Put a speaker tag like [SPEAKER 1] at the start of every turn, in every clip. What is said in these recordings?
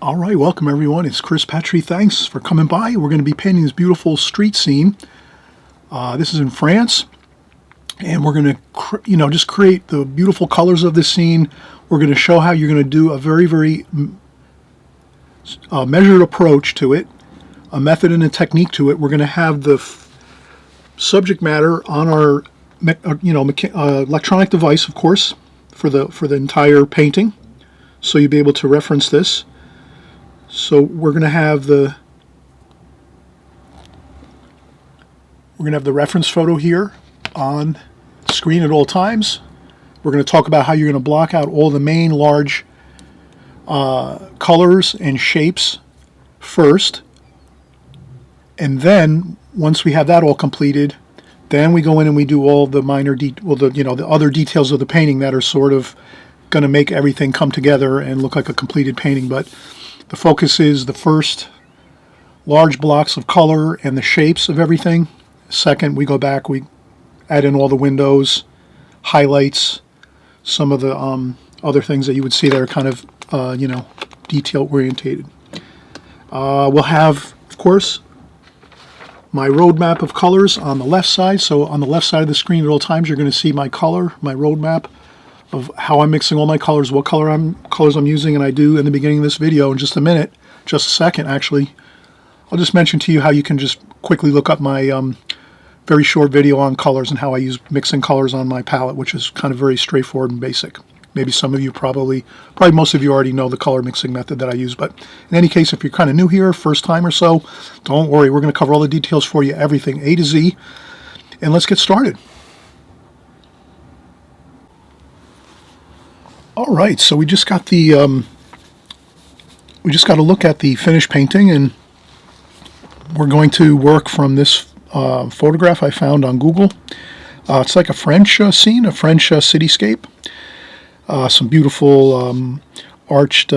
[SPEAKER 1] All right, welcome everyone. It's Chris Petri. Thanks for coming by. We're going to be painting this beautiful street scene. This is in France, and we're going to, just create the beautiful colors of this scene. We're going to show how you're going to do a very measured approach to it, a method and a technique to it. We're going to have the subject matter on our, electronic device, of course, for the entire painting, so you'll be able to reference this. So we're going to have the reference photo here on screen at all times. We're going to talk about how you're going to block out all the main large colors and shapes first, and then once we have that all completed, then we go in and we do all the minor the other details of the painting that are sort of going to make everything come together and look like a completed painting. But the focus is the first large blocks of color and the shapes of everything. Second, we go back, we add in all the windows, highlights, some of the other things that you would see that are kind of, detail orientated. We'll have, of course, my roadmap of colors on the left side. So on the left side of the screen at all times, you're going to see my color, my roadmap of how I'm mixing all my colors, what colors I'm using, and I do in the beginning of this video in just a second actually. I'll just mention to you how you can just quickly look up my very short video on colors and how I use mixing colors on my palette, which is kind of very straightforward and basic. Maybe some of you probably most of you already know the color mixing method that I use, but in any case, if you're kind of new here, first time or so, don't worry, we're going to cover all the details for you, everything A to Z, and let's get started. All right, so we just got the to look at the finished painting, and we're going to work from this photograph I found on Google. It's like a French scene, a French cityscape. Some beautiful arched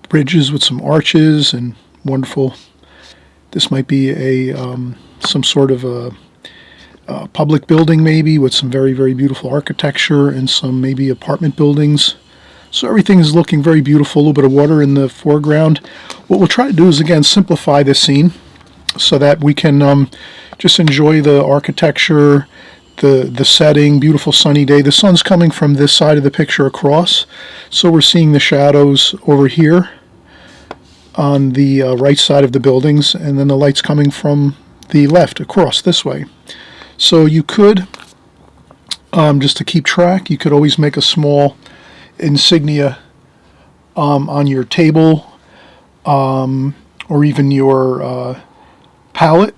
[SPEAKER 1] bridges with some arches and wonderful. This might be a some sort of a public building, maybe, with some very beautiful architecture and some maybe apartment buildings. So everything is looking very beautiful, a little bit of water in the foreground. What we'll try to do is, again, simplify this scene so that we can just enjoy the architecture, the setting, beautiful sunny day. The sun's coming from this side of the picture across, so we're seeing the shadows over here on the right side of the buildings, and then the light's coming from the left across this way. So you could, just to keep track, you could always make a small insignia on your table, or even your palette,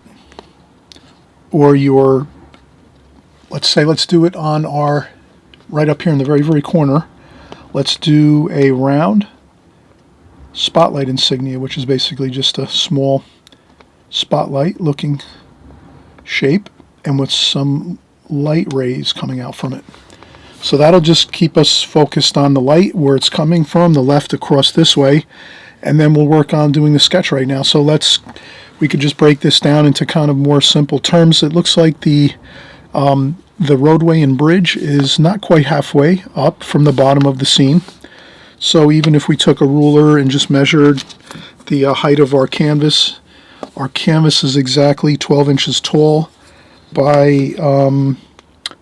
[SPEAKER 1] or your, let's do it on our, right up here in the very corner, let's do a round spotlight insignia, which is basically just a small spotlight looking shape, and with some light rays coming out from it. So that'll just keep us focused on the light, where it's coming from, the left across this way, and then we'll work on doing the sketch right now. So we could just break this down into kind of more simple terms. It looks like the roadway and bridge is not quite halfway up from the bottom of the scene. So even if we took a ruler and just measured the height of our canvas is exactly 12 inches tall by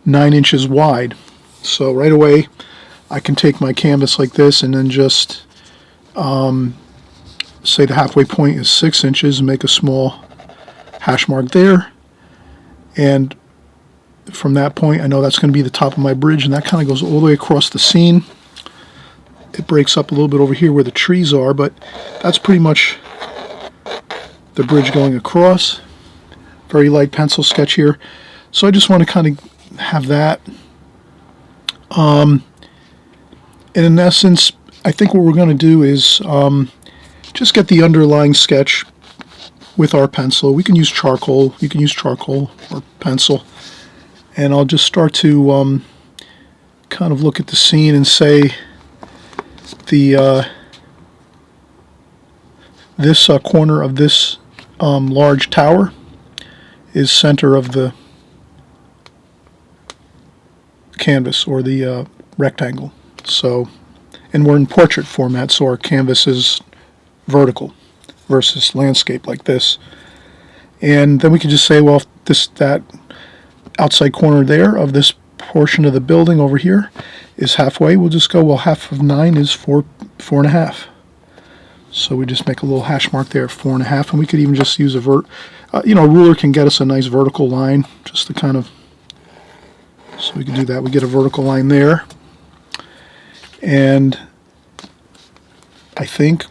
[SPEAKER 1] 9 inches wide. So right away I can take my canvas like this and then just say the halfway point is 6 inches and make a small hash mark there, and from that point I know that's going to be the top of my bridge, and that kind of goes all the way across the scene. It breaks up a little bit over here where the trees are, but that's pretty much the bridge going across. Very light pencil sketch here. So I just want to kind of have that. And in essence, I think what we're going to do is just get the underlying sketch with our pencil. We can use charcoal. You can use charcoal or pencil. And I'll just start to kind of look at the scene and say this corner of this large tower is center of the canvas, or the rectangle. So And we're in portrait format, so our canvas is vertical versus landscape like this. And then we can just say, well, if that outside corner there of this portion of the building over here is halfway, we'll just go, well, half of 9 is 4.5. So we just make a little hash mark there, 4.5, and we could even just use a a ruler can get us a nice vertical line, just to kind of, so we can do that. We get a vertical line there, and I think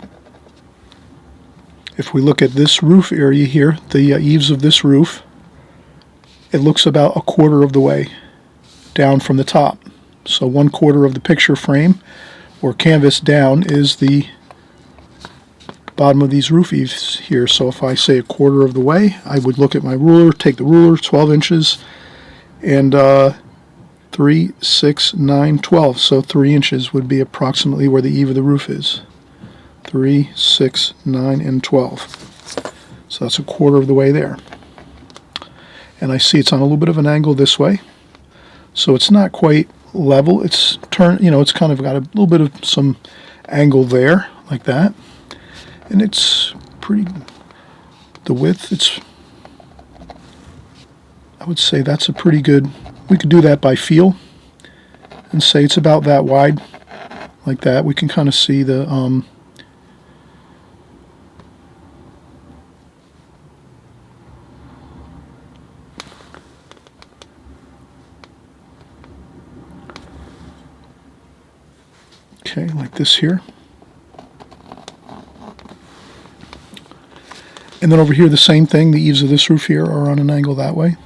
[SPEAKER 1] if we look at this roof area here, the eaves of this roof, it looks about 1/4 of the way down from the top. So 1/4 of the picture frame or canvas down is the bottom of these roof eaves here. So if I say 1/4 of the way, I would look at my ruler, take the ruler, 12 inches, and 3, 6, 9, 12. So 3 inches would be approximately where the eave of the roof is. 3, 6, 9, and 12. So that's 1/4 of the way there. And I see it's on a little bit of an angle this way. So it's not quite level. It's it's kind of got a little bit of some angle there, like that. And it's pretty, the width, I would say that's a pretty good, we could do that by feel and say it's about that wide, like that. We can kind of see the, okay, like this here. And then over here, the same thing. The eaves of this roof here are on an angle that way.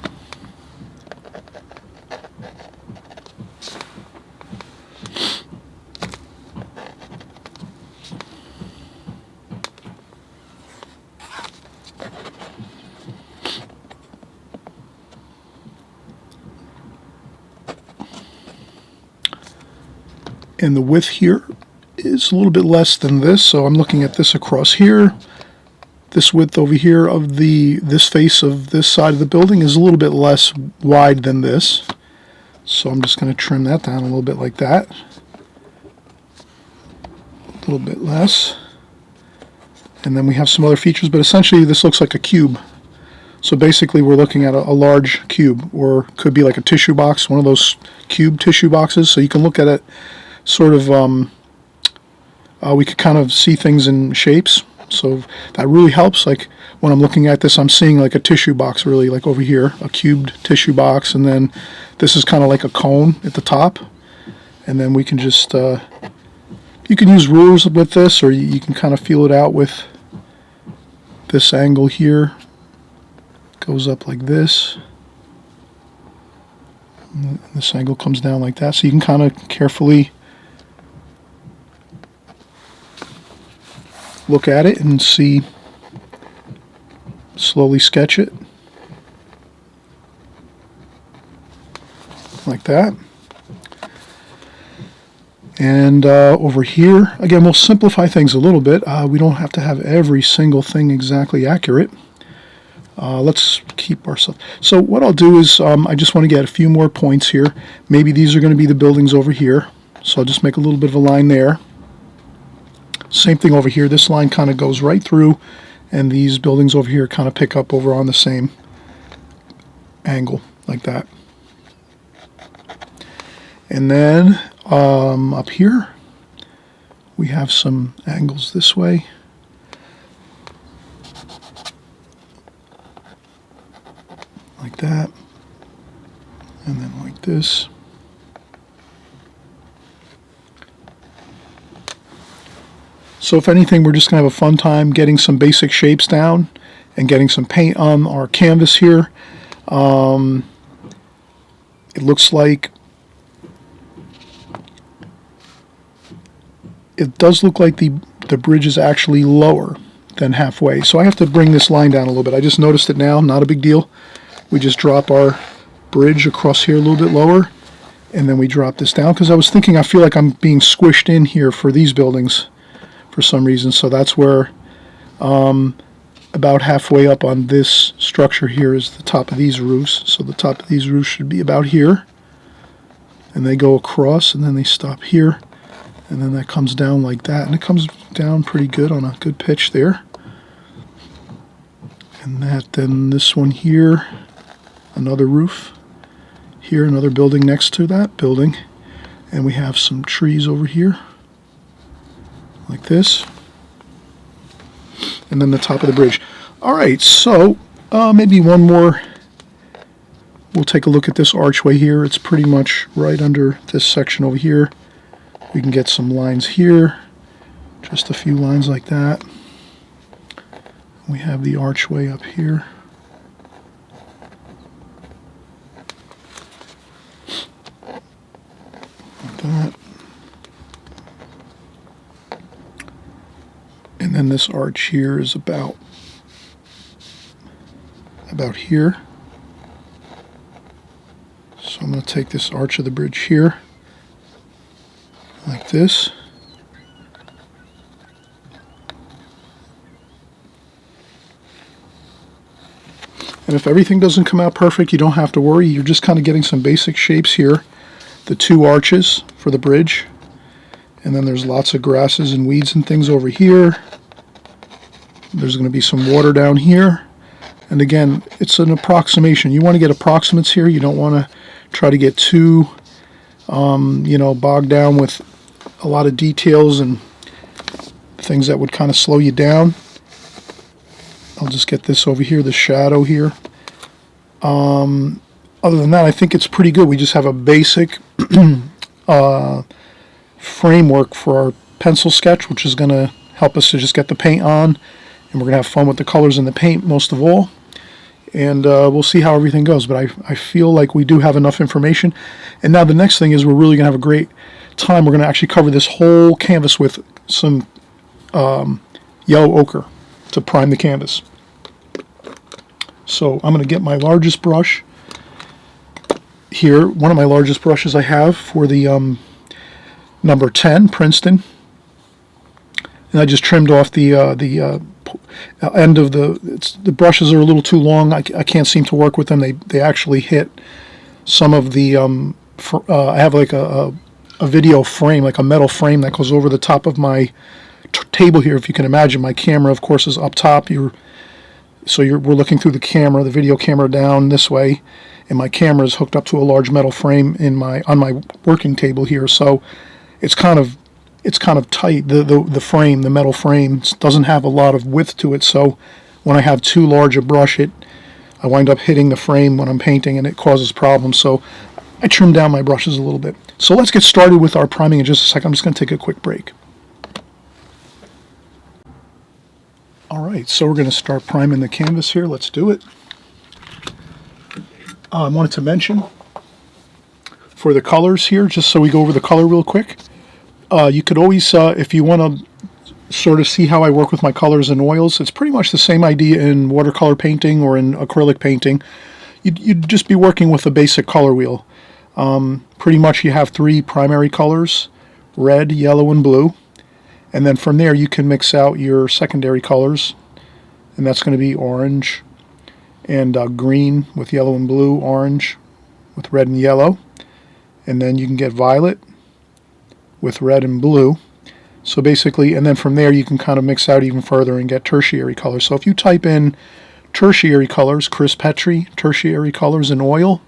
[SPEAKER 1] And the width here is a little bit less than this, so I'm looking at this across here. This width over here of this face of this side of the building is a little bit less wide than this. So I'm just going to trim that down a little bit like that. A little bit less. And then we have some other features, but essentially this looks like a cube. So basically we're looking at a large cube, or could be like a tissue box, one of those cube tissue boxes. So you can look at it sort of, we could kind of see things in shapes. So that really helps. Like when I'm looking at this, I'm seeing like a tissue box, really, like over here, a cubed tissue box, and then this is kind of like a cone at the top. And then we can just, you can use rulers with this, or you can kind of feel it out with this angle here. Goes up like this. And this angle comes down like that. So you can kind of carefully look at it and see, slowly sketch it like that. And over here, again, we'll simplify things a little bit. We don't have to have every single thing exactly accurate. Let's keep ourselves. So what I'll do is I just want to get a few more points here. Maybe these are going to be the buildings over here. So I'll just make a little bit of a line there. Same thing over here. This line kind of goes right through, and these buildings over here kind of pick up over on the same angle, like that. And then up here, we have some angles this way. Like that. And then like this. So if anything, we're just going to have a fun time getting some basic shapes down and getting some paint on our canvas here. It looks like, it does look like the bridge is actually lower than halfway. So I have to bring this line down a little bit. I just noticed it now, not a big deal. We just drop our bridge across here a little bit lower, and then we drop this down, because I was thinking, I feel like I'm being squished in here for these buildings for some reason. So that's where about halfway up on this structure here is the top of these roofs. So the top of these roofs should be about here, and they go across and then they stop here, And then that comes down like that, and it comes down pretty good on a good pitch there. And then this one here, another roof. Here, another building next to that building. And we have some trees over here, like this. And then the top of the bridge. All right, so maybe one more. We'll take a look at this archway here. It's pretty much right under this section over here. We can get some lines here, just a few lines like that. We have the archway up here. Like that. And then this arch here is about here. So I'm going to take this arch of the bridge here, like this. And if everything doesn't come out perfect, you don't have to worry. You're just kind of getting some basic shapes here. The two arches for the bridge. And then there's lots of grasses and weeds and things over here. There's going to be some water down here. And again, it's an approximation. You want to get approximates here. You don't want to try to get too, bogged down with a lot of details and things that would kind of slow you down. I'll just get this over here, the shadow here. Other than that, I think it's pretty good. We just have a basic framework for our pencil sketch, which is going to help us to just get the paint on. And we're going to have fun with the colors in the paint most of all. And we'll see how everything goes. But I feel like we do have enough information. And now the next thing is we're really going to have a great time. We're going to actually cover this whole canvas with some yellow ochre to prime the canvas. So I'm going to get my largest brush here. One of my largest brushes I have for the number 10 Princeton. And I just trimmed off the end of the brushes are a little too long. I can't seem to work with them. They actually hit some of the I have like a video frame, like a metal frame that goes over the top of my table here. If you can imagine, my camera of course is up top. We're looking through the camera, the video camera down this way, and my camera is hooked up to a large metal frame on my working table here. So it's kind of tight. The frame, the metal frame, doesn't have a lot of width to it. So when I have too large a brush, I wind up hitting the frame when I'm painting, and it causes problems. So I trim down my brushes a little bit. So let's get started with our priming in just a second. I'm just going to take a quick break. All right, so we're going to start priming the canvas here. Let's do it. I wanted to mention for the colors here, just so we go over the color real quick. You could always, if you want to sort of see how I work with my colors and oils, it's pretty much the same idea in watercolor painting or in acrylic painting. You'd just be working with a basic color wheel. Pretty much you have three primary colors, red, yellow, and blue. And then from there you can mix out your secondary colors, and that's going to be orange and green with yellow and blue, orange with red and yellow. And then you can get violet with red and blue. So basically, and then from there you can kind of mix out even further and get tertiary colors. So if you type in tertiary colors, Chris Petri, tertiary colors in oil,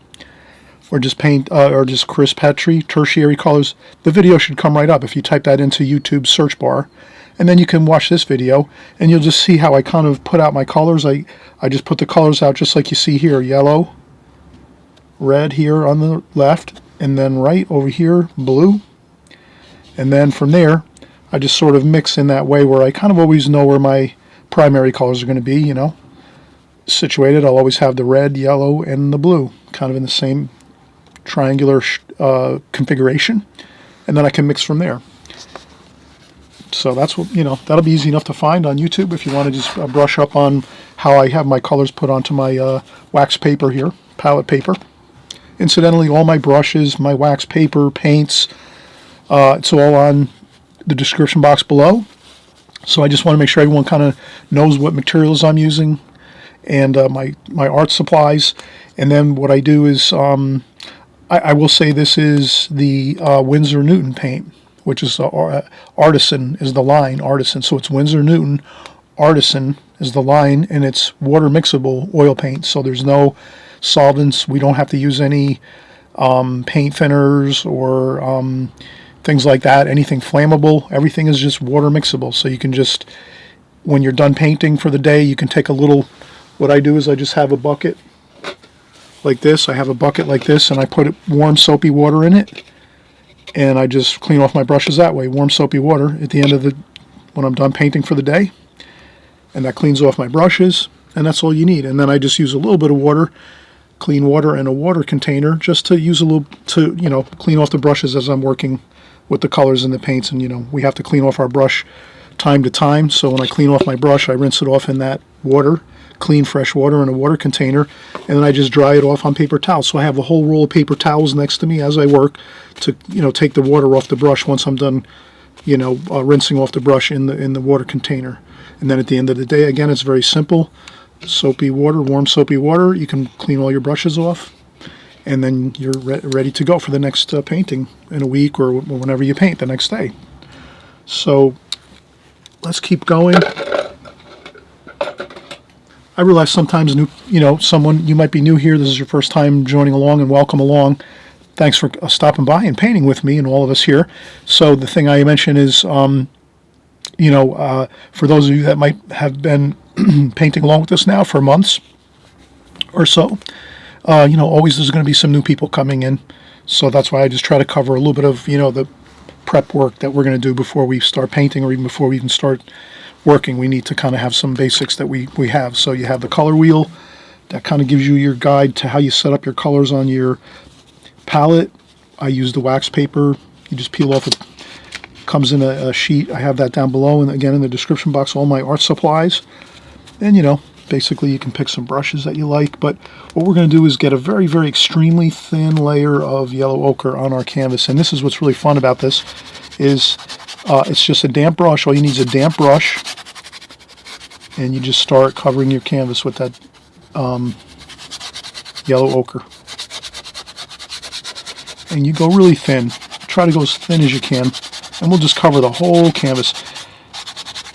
[SPEAKER 1] or just paint, or just Chris Petri, tertiary colors, the video should come right up if you type that into YouTube's search bar. And then you can watch this video, and you'll just see how I kind of put out my colors. I just put the colors out just like you see here, yellow, red here on the left, and then right over here, blue. And then from there, I just sort of mix in that way where I kind of always know where my primary colors are going to be, situated. I'll always have the red, yellow, and the blue kind of in the same triangular configuration, and then I can mix from there. So that's what, that'll be easy enough to find on YouTube if you want to just brush up on how I have my colors put onto my wax paper here, palette paper. Incidentally, all my brushes, my wax paper, paints, it's all on the description box below. So I just want to make sure everyone kind of knows what materials I'm using and my art supplies. And then what I do is I will say this is the Winsor Newton paint, which is Artisan is the line, Artisan. So it's Winsor Newton, Artisan is the line, and it's water mixable oil paint. So there's no solvents. We don't have to use any paint thinners or things like that, anything flammable. Everything is just water mixable. So you can just, when you're done painting for the day, you can take a little, what I do is I just have a bucket like this. I have a bucket like this, and I put warm soapy water in it, and I just clean off my brushes that way. Warm soapy water at the end of when I'm done painting for the day, and that cleans off my brushes, and that's all you need. And then I just use a little bit of water, clean water in a water container, just to use a little, to, clean off the brushes as I'm working with the colors and the paints. And we have to clean off our brush time to time, so when I clean off my brush, I rinse it off in that water, clean fresh water in a water container, and then I just dry it off on paper towels. So I have a whole roll of paper towels next to me as I work to take the water off the brush once I'm done rinsing off the brush in the water container. And then at the end of the day, again, it's very simple. Soapy water, warm soapy water, you can clean all your brushes off, and then you're ready to go for the next painting in a week or whenever you paint the next day. So let's keep going. I realize sometimes you might be new here. This is your first time joining along, and welcome along. Thanks for stopping by and painting with me and all of us here. So the thing I mentioned is, for those of you that might have been painting along with us now for months or so, always there's going to be some new people coming in. So that's why I just try to cover a little bit of, the prep work that we're going to do before we start painting, or even before we even start working. We need to kind of have some basics that we have. So you have the color wheel that kind of gives you your guide to how you set up your colors on your palette. I use the wax paper. You just peel off, it comes in a sheet. I have that down below, and again in the description box, all my art supplies. And basically you can pick some brushes that you like, but what we're going to do is get a very, very extremely thin layer of yellow ochre on our canvas. And this is what's really fun about this, is it's just a damp brush. All you need is a damp brush, and you just start covering your canvas with that yellow ochre. And you go really thin. Try to go as thin as you can, and we'll just cover the whole canvas.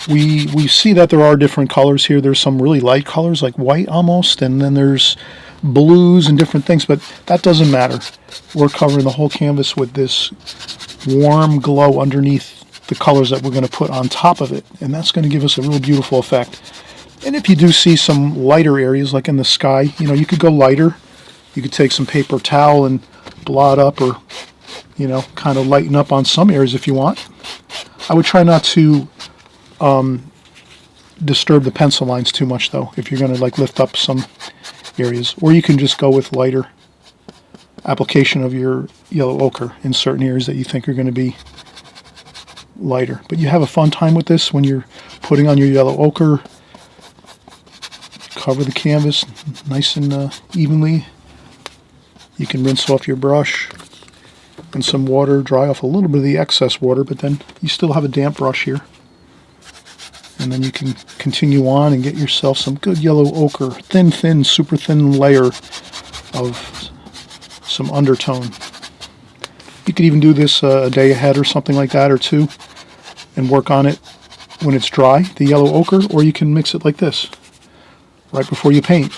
[SPEAKER 1] We see that there are different colors here. There's some really light colors, like white almost, and then there's blues and different things, but that doesn't matter. We're covering the whole canvas with this warm glow underneath the colors that we're going to put on top of it, and that's going to give us a real beautiful effect. And if you do see some lighter areas, like in the sky, you could go lighter. You could take some paper towel and blot up, or kind of lighten up on some areas if you want. I would try not to disturb the pencil lines too much, though, if you're going to lift up some areas. Or you can just go with lighter application of your yellow ochre in certain areas that you think are going to be lighter. But you have a fun time with this when you're putting on your yellow ochre. Cover the canvas nice and evenly. You can rinse off your brush in some water, dry off a little bit of the excess water, but then you still have a damp brush here. And then you can continue on and get yourself some good yellow ochre, thin, super thin layer of some undertone. You could even do this a day ahead or something like that, or two, and work on it when it's dry, the yellow ochre, or you can mix it like this right before you paint.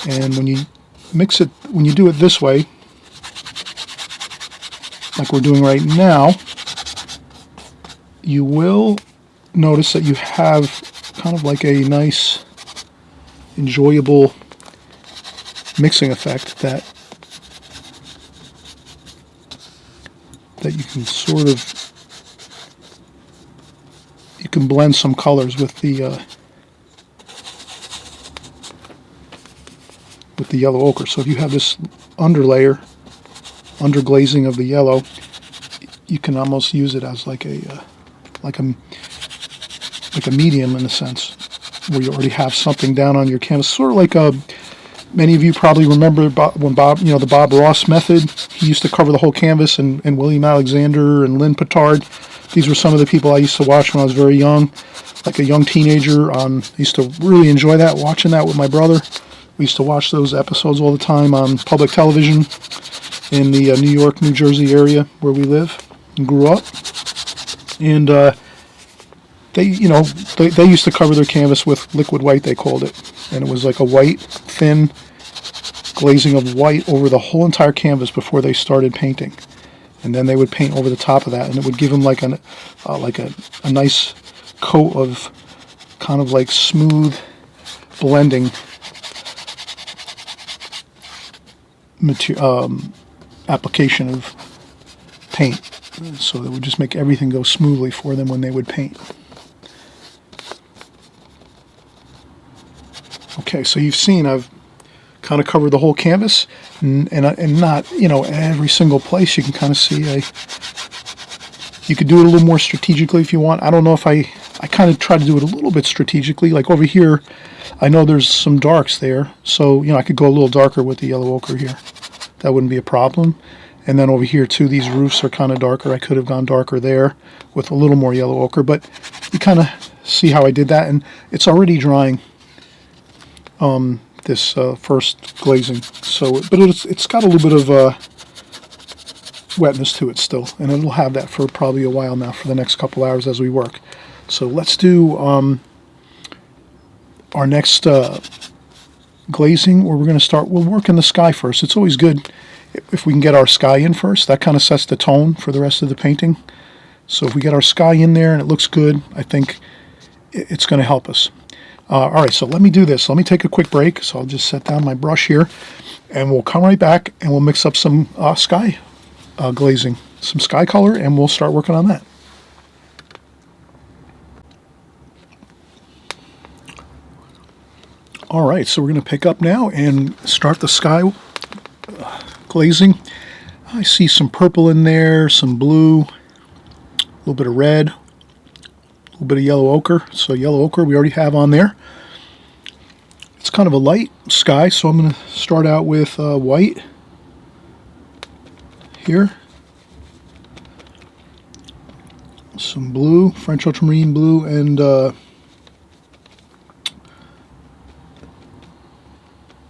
[SPEAKER 1] And when you mix it, when you do it this way, like we're doing right now, you will notice that you have kind of like a nice, enjoyable mixing effect that you can sort of, you can blend some colors with the yellow ochre. So if you have this underlayer, underglazing of the yellow, you can almost use it as like a medium in a sense, where you already have something down on your canvas. Sort of like many of you probably remember when Bob, the Bob Ross method. He used to cover the whole canvas, and William Alexander and Lynn Petard. These were some of the people I used to watch when I was very young, like a young teenager. I used to really enjoy that, watching that with my brother. We used to watch those episodes all the time on public television in the New York, New Jersey area where we live. and grew up. And they used to cover their canvas with liquid white, they called it. And it was like a white, thin glazing of white over the whole entire canvas before they started painting. And then they would paint over the top of that, and it would give them like a nice coat of kind of like smooth blending application of paint. So it would just make everything go smoothly for them when they would paint. Okay, so you've seen I've kind of covered the whole canvas, and not, every single place. You can kind of see you could do it a little more strategically if you want. I don't know if I kind of try to do it a little bit strategically. Like over here, I know there's some darks there, so I could go a little darker with the yellow ochre here. That wouldn't be a problem. And then over here too, these roofs are kind of darker. I could have gone darker there with a little more yellow ochre, but you kind of see how I did that, and it's already drying. This first glazing, but it's got a little bit of wetness to it still, and it'll have that for probably a while now, for the next couple hours as we work. So let's do our next glazing, where we're going to start. We'll work in the sky first. It's always good if we can get our sky in first. That kind of sets the tone for the rest of the painting. So if we get our sky in there and it looks good, I think it's going to help us. All right, so let me do this. Let me take a quick break. So I'll just set down my brush here, and we'll come right back, and we'll mix up some sky glazing, some sky color, and we'll start working on that. All right, so we're going to pick up now and start the sky glazing. I see some purple in there, some blue, a little bit of red, a little bit of yellow ochre. So yellow ochre we already have on there. It's kind of a light sky, so I'm going to start out with white here. Some blue, French ultramarine blue, and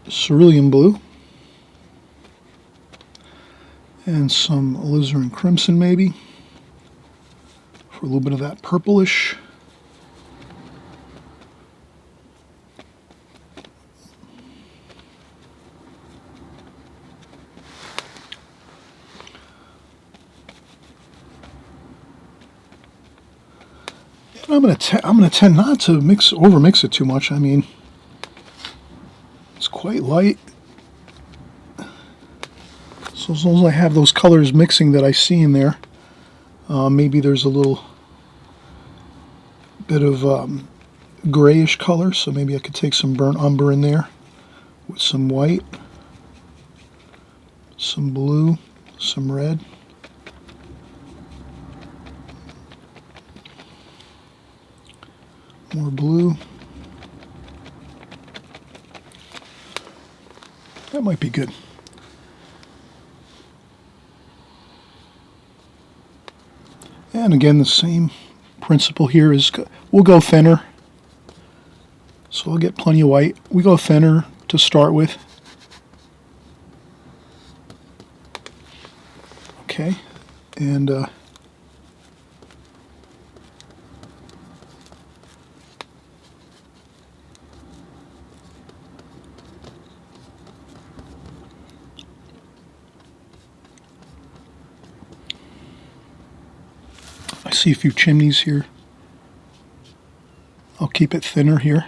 [SPEAKER 1] cerulean blue. And some alizarin crimson maybe, for a little bit of that purplish. And I'm gonna tend not to overmix it too much. I mean, it's quite light. So as long as I have those colors mixing that I see in there, maybe there's a little bit of grayish color, so maybe I could take some burnt umber in there with some white, some blue, some red. More blue. That might be good. And again, the same principle here is we'll go thinner. So I'll get plenty of white. We go thinner to start with. Okay, and I see a few chimneys here. I'll keep it thinner here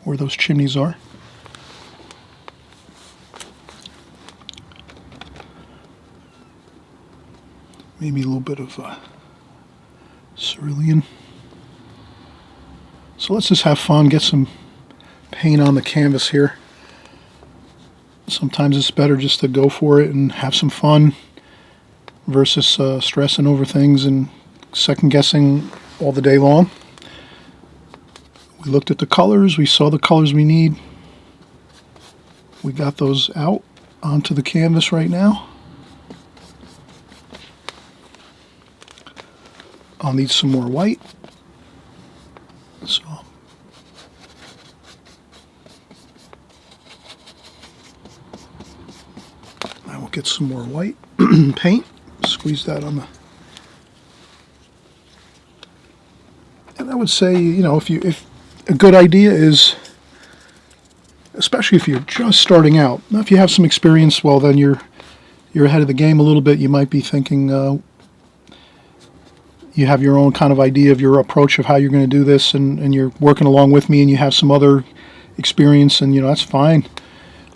[SPEAKER 1] where those chimneys are. Maybe a little bit of cerulean. So let's just have fun, get some paint on the canvas here. Sometimes it's better just to go for it and have some fun versus stressing over things and second guessing all the day long. We looked at the colors, we saw the colors we need. We got those out onto the canvas right now. I'll need some more white. So I will get some more white paint, squeeze that on the would say, if a good idea is, especially if you're just starting out. Now, if you have some experience, well, then you're ahead of the game a little bit. You might be thinking you have your own kind of idea of your approach of how you're going to do this, and you're working along with me, and you have some other experience, and that's fine.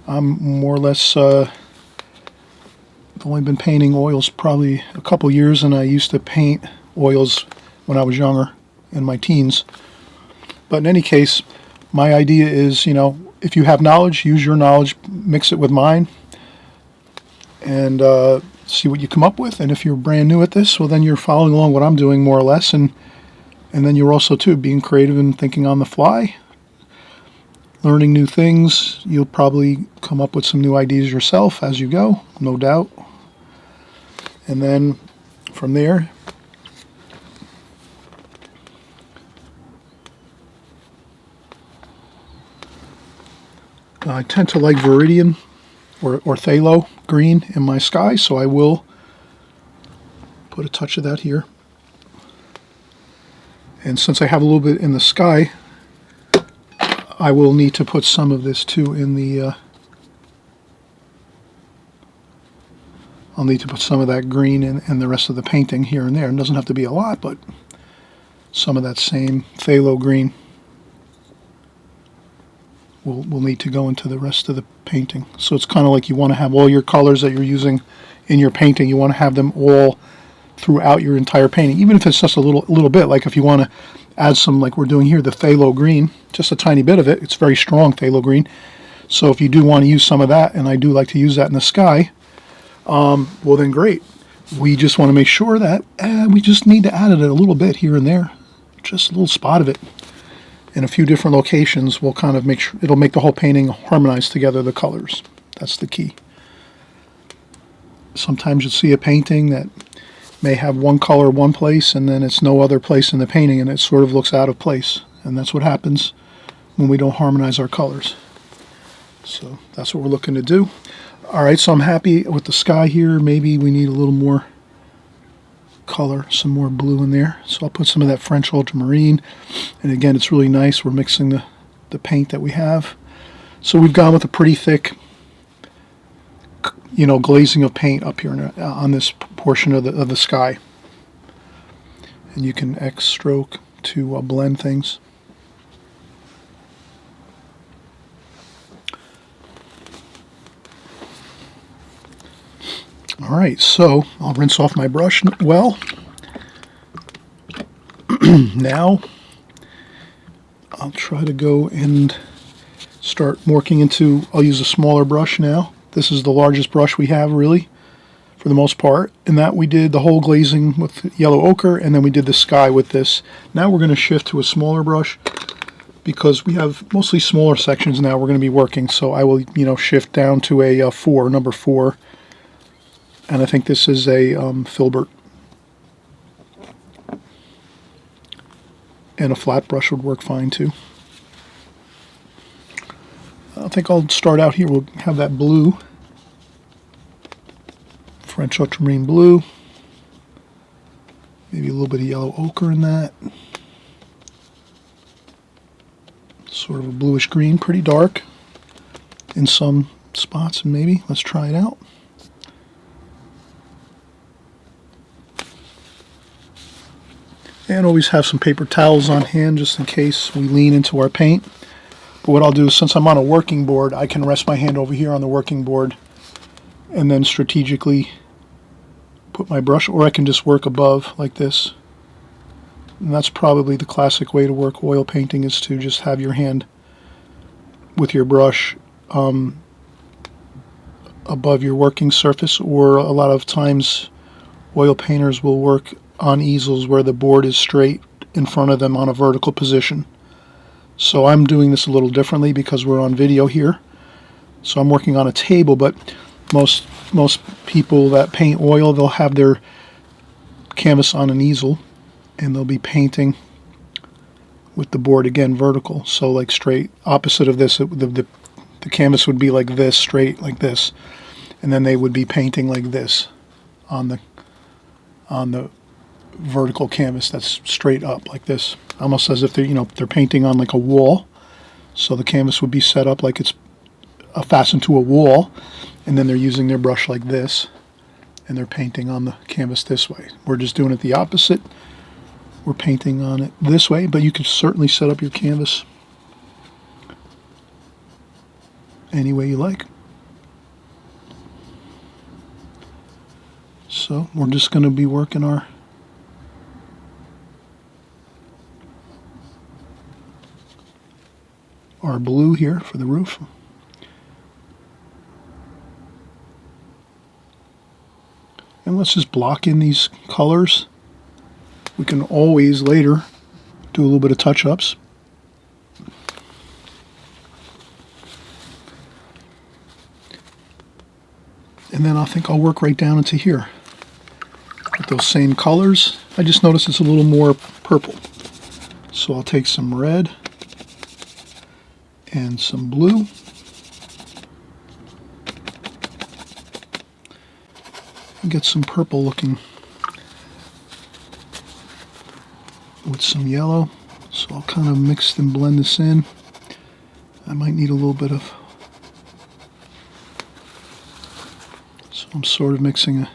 [SPEAKER 1] I'm more or less I've only been painting oils probably a couple years, and I used to paint oils when I was younger, in my teens. But in any case, my idea is, if you have knowledge, use your knowledge, mix it with mine, and see what you come up with. And if you're brand new at this, well, then you're following along what I'm doing more or less, and then you're also too being creative and thinking on the fly, learning new things. You'll probably come up with some new ideas yourself as you go, no doubt. And then from there, I tend to like Viridian or Phthalo green in my sky, so I will put a touch of that here. And since I have a little bit in the sky, I will need to put some of this too in the I'll need to put some of that green in the rest of the painting here and there. It doesn't have to be a lot, but some of that same phthalo green will need to go into the rest of the painting. So it's kind of like you want to have all your colors that you're using in your painting, you want to have them all throughout your entire painting, even if it's just a little bit. Like if you want to add some, like we're doing here, the phthalo green, just a tiny bit of it. It's very strong phthalo green. So if you do want to use some of that, and I do like to use that in the sky, well then great. We just want to make sure that we just need to add it a little bit here and there, just a little spot of it in a few different locations. Will kind of make sure it'll make the whole painting harmonize together, the colors. That's the key. Sometimes you'll see a painting that may have one color one place and then it's no other place in the painting, and it sort of looks out of place, and that's what happens when we don't harmonize our colors. So that's what we're looking to do. Alright, so I'm happy with the sky here. Maybe we need a little more color, some more blue in there. So I'll put some of that French ultramarine. And again, it's really nice. We're mixing the paint that we have. So we've gone with a pretty thick, glazing of paint up here on this portion of the sky. And you can X stroke to blend things. Alright, so I'll rinse off my brush well. Now I'll try to go and start working into, I'll use a smaller brush now. This is the largest brush we have, really, for the most part. And that we did the whole glazing with yellow ochre, and then we did the sky with this. Now we're going to shift to a smaller brush because we have mostly smaller sections now we're going to be working. So I will, shift down to a 4, number 4. And I think this is a filbert. And a flat brush would work fine too. I think I'll start out here. We'll have that blue, French ultramarine blue. Maybe a little bit of yellow ochre in that. Sort of a bluish green, pretty dark in some spots, maybe. Let's try it out. And always have some paper towels on hand just in case we lean into our paint. But what I'll do is, since I'm on a working board, I can rest my hand over here on the working board and then strategically put my brush, or I can just work above like this. And that's probably the classic way to work oil painting, is to just have your hand with your brush above your working surface. Or a lot of times oil painters will work on easels where the board is straight in front of them on a vertical position. So I'm doing this a little differently because we're on video here. So I'm working on a table, but most people that paint oil, they'll have their canvas on an easel and they'll be painting with the board again vertical. So like straight opposite of this, the canvas would be like this, straight like this, and then they would be painting like this on the vertical canvas that's straight up like this, almost as if they're painting on like a wall. So the canvas would be set up like it's fastened to a wall, and then they're using their brush like this, and they're painting on the canvas this way. We're just doing it the opposite. We're painting on it this way, but you could certainly set up your canvas any way you like. So we're just going to be working our blue here for the roof. And let's just block in these colors. We can always later do a little bit of touch-ups. And then I think I'll work right down into here with those same colors. I just noticed it's a little more purple. So I'll take some red and some blue. And get some purple looking with some yellow. So I'll kind of mix and blend this in. I might need a little bit of, so I'm sort of mixing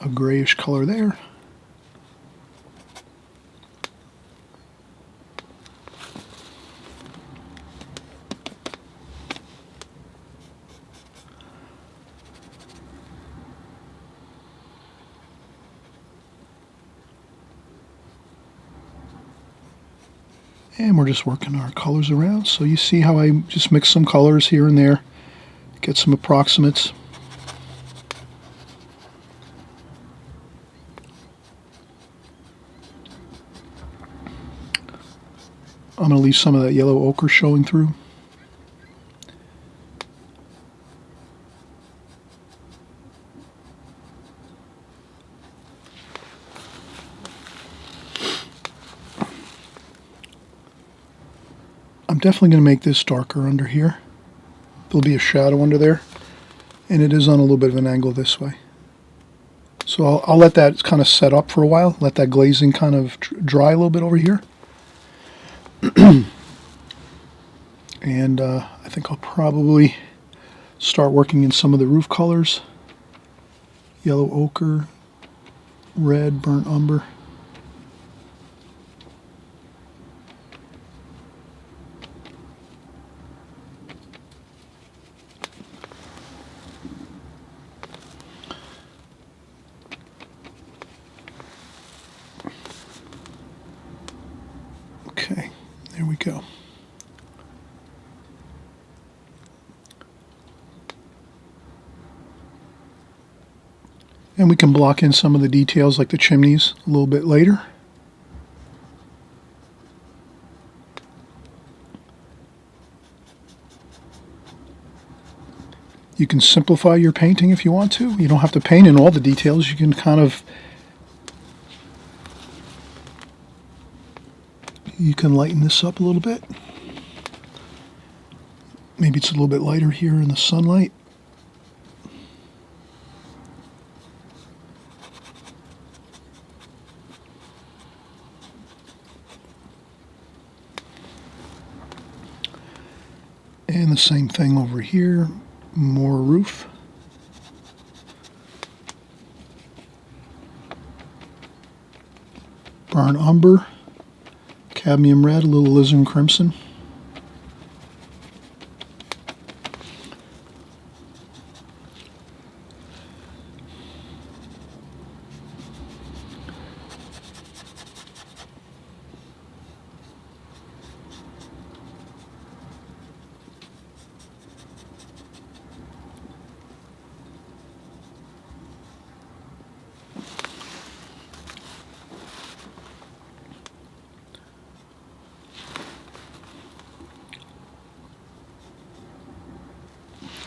[SPEAKER 1] a grayish color there. And we're just working our colors around. So you see how I just mix some colors here and there, get some approximates. I'm going to leave some of that yellow ochre showing through. I'm definitely going to make this darker under here. There'll be a shadow under there, and it is on a little bit of an angle this way. So I'll let that kind of set up for a while, let that glazing kind of dry a little bit over here. And I think I'll probably start working in some of the roof colors. Yellow ochre, red, burnt umber. Okay, there we go. And we can block in some of the details like the chimneys a little bit later. You can simplify your painting if you want to. You don't have to paint in all the details. You can kind of, you can lighten this up a little bit. Maybe it's a little bit lighter here in the sunlight. And the same thing over here, more roof. Burnt umber, cadmium red, a little alizarin crimson.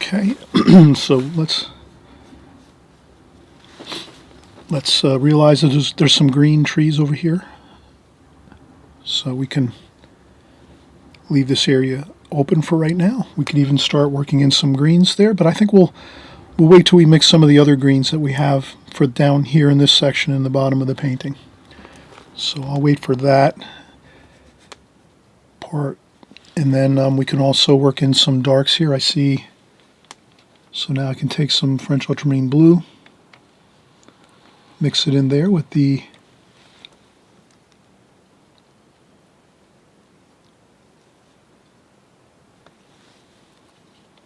[SPEAKER 1] Okay, so let's realize that there's some green trees over here, so we can leave this area open for right now. We could even start working in some greens there, but I think we'll wait till we mix some of the other greens that we have for down here in this section in the bottom of the painting. So I'll wait for that part, and then we can also work in some darks here. I see. So now I can take some French ultramarine blue, mix it in there with the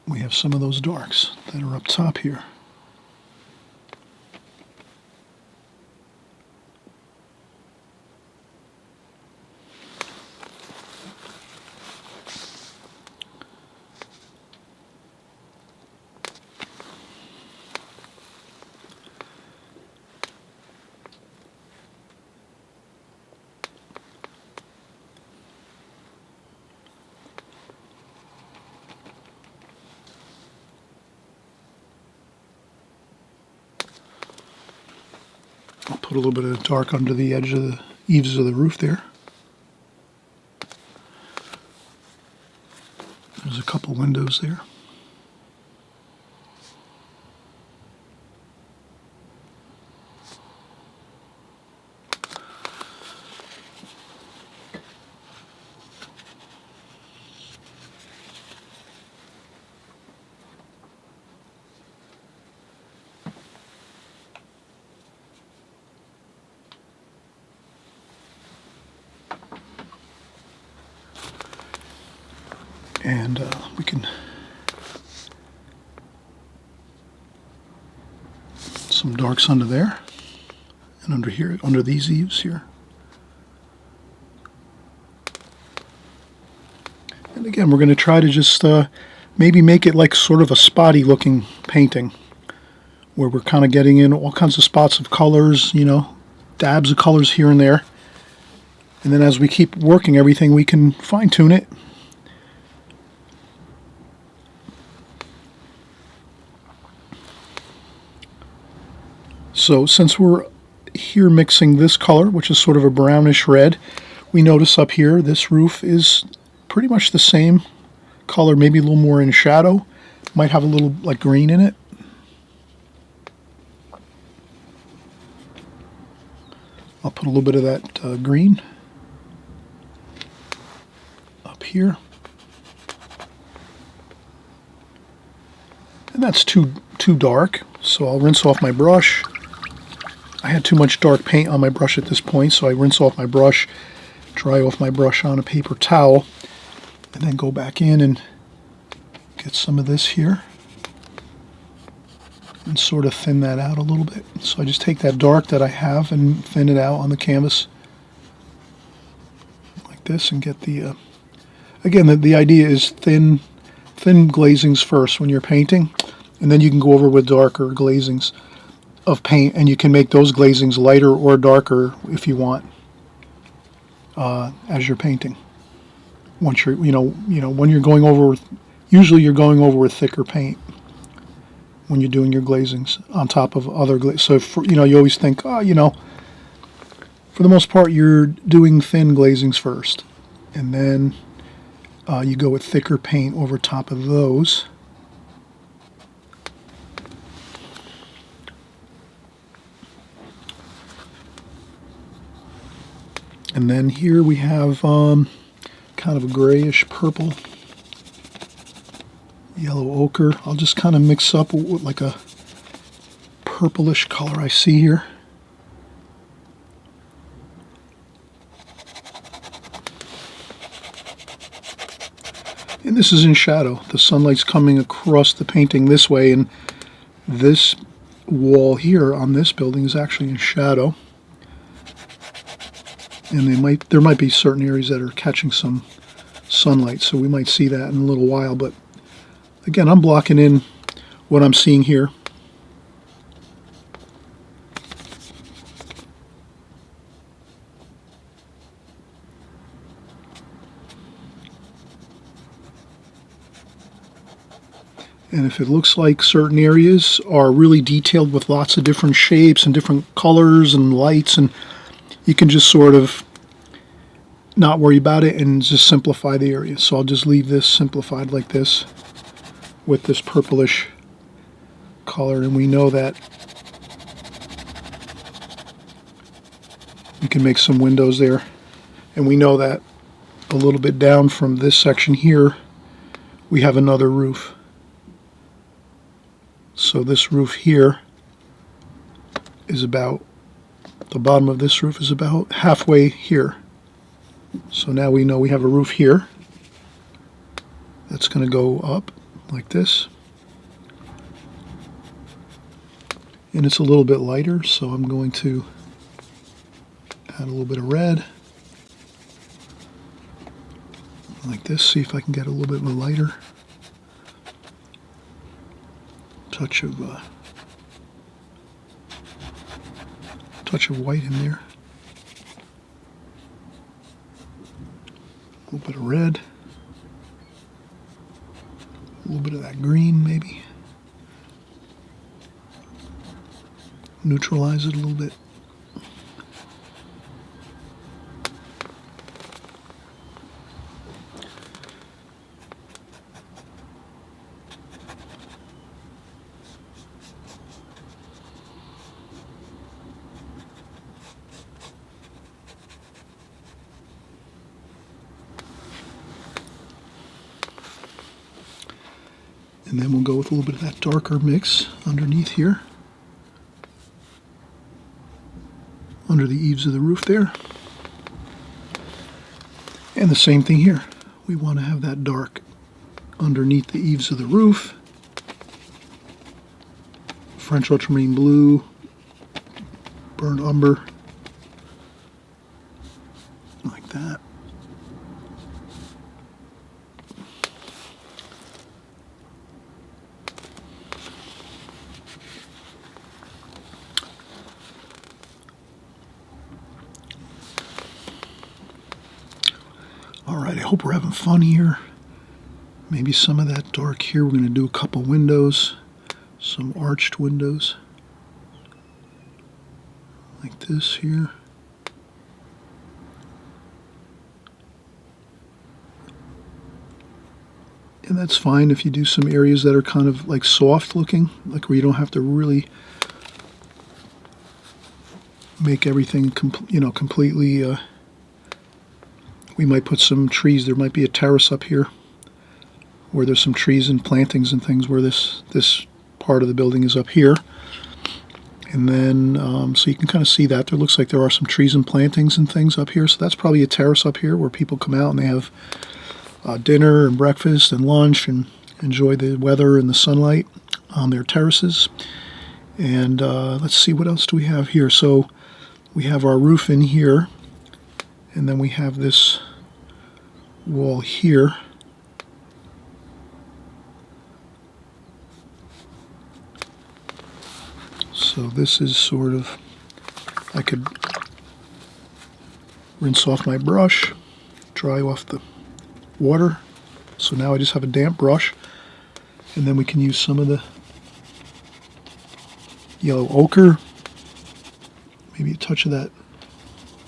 [SPEAKER 1] we have some of those darks that are up top here. I'll put a little bit of dark under the edge of the eaves of the roof there. There's a couple windows there. And we can some darks under there and under here, under these eaves here. And again, we're going to try to just maybe make it like sort of a spotty looking painting where we're kind of getting in all kinds of spots of colors, you know, dabs of colors here and there. And then as we keep working everything, we can fine tune it. So since we're here mixing this color, which is sort of a brownish red, we notice up here this roof is pretty much the same color, maybe a little more in shadow. Might have a little like green in it. I'll put a little bit of that green up here. And that's too dark, so I'll rinse off my brush. I had too much dark paint on my brush at this point, so I rinse off my brush, dry off my brush on a paper towel, and then go back in and get some of this here and sort of thin that out a little bit. So I just take that dark that I have and thin it out on the canvas like this and get the, again, the idea is thin glazings first when you're painting, and then you can go over with darker glazings of paint, and you can make those glazings lighter or darker if you want as you're painting. Once you're, when you're going over with, usually you're going over with thicker paint when you're doing your glazings on top of other glazings. So you always think, for the most part you're doing thin glazings first, and then you go with thicker paint over top of those. And then here we have kind of a grayish purple, yellow ochre. I'll just kind of mix up with like a purplish color I see here. And this is in shadow. The sunlight's coming across the painting this way, and this wall here on this building is actually in shadow. And there might be certain areas that are catching some sunlight, so we might see that in a little while. But again, I'm blocking in what I'm seeing here. And if it looks like certain areas are really detailed with lots of different shapes and different colors and lights, and you can just sort of not worry about it and just simplify the area. So I'll just leave this simplified like this with this purplish color, and we know that You can make some windows there. And we know that a little bit down from this section here, we have another roof. So this roof here is about, the bottom of this roof is about halfway here. So now we know we have a roof here. That's going to go up like this. And it's a little bit lighter, so I'm going to add a little bit of red. Like this, see if I can get a little bit of a lighter touch of white in there. A little bit of red. A little bit of that green, maybe. Neutralize it a little bit. And then we'll go with a little bit of that darker mix underneath here. Under the eaves of the roof there. And the same thing here. We want to have that dark underneath the eaves of the roof. French ultramarine blue, burnt umber, like that. Alright, I hope we're having fun here. Maybe some of that dark here. We're going to do a couple windows, some arched windows, like this here. And that's fine if you do some areas that are kind of like soft looking, like where you don't have to really make everything completely. We might put some trees. There might be a terrace up here where there's some trees and plantings and things where this part of the building is up here. And then, so you can kind of see that. There looks like there are some trees and plantings and things up here. So that's probably a terrace up here where people come out and they have dinner and breakfast and lunch and enjoy the weather and the sunlight on their terraces. And let's see, what else do we have here? So we have our roof in here. And then we have this wall here. So this is sort of, I could rinse off my brush, dry off the water. So now I just have a damp brush. And then we can use some of the yellow ochre, maybe a touch of that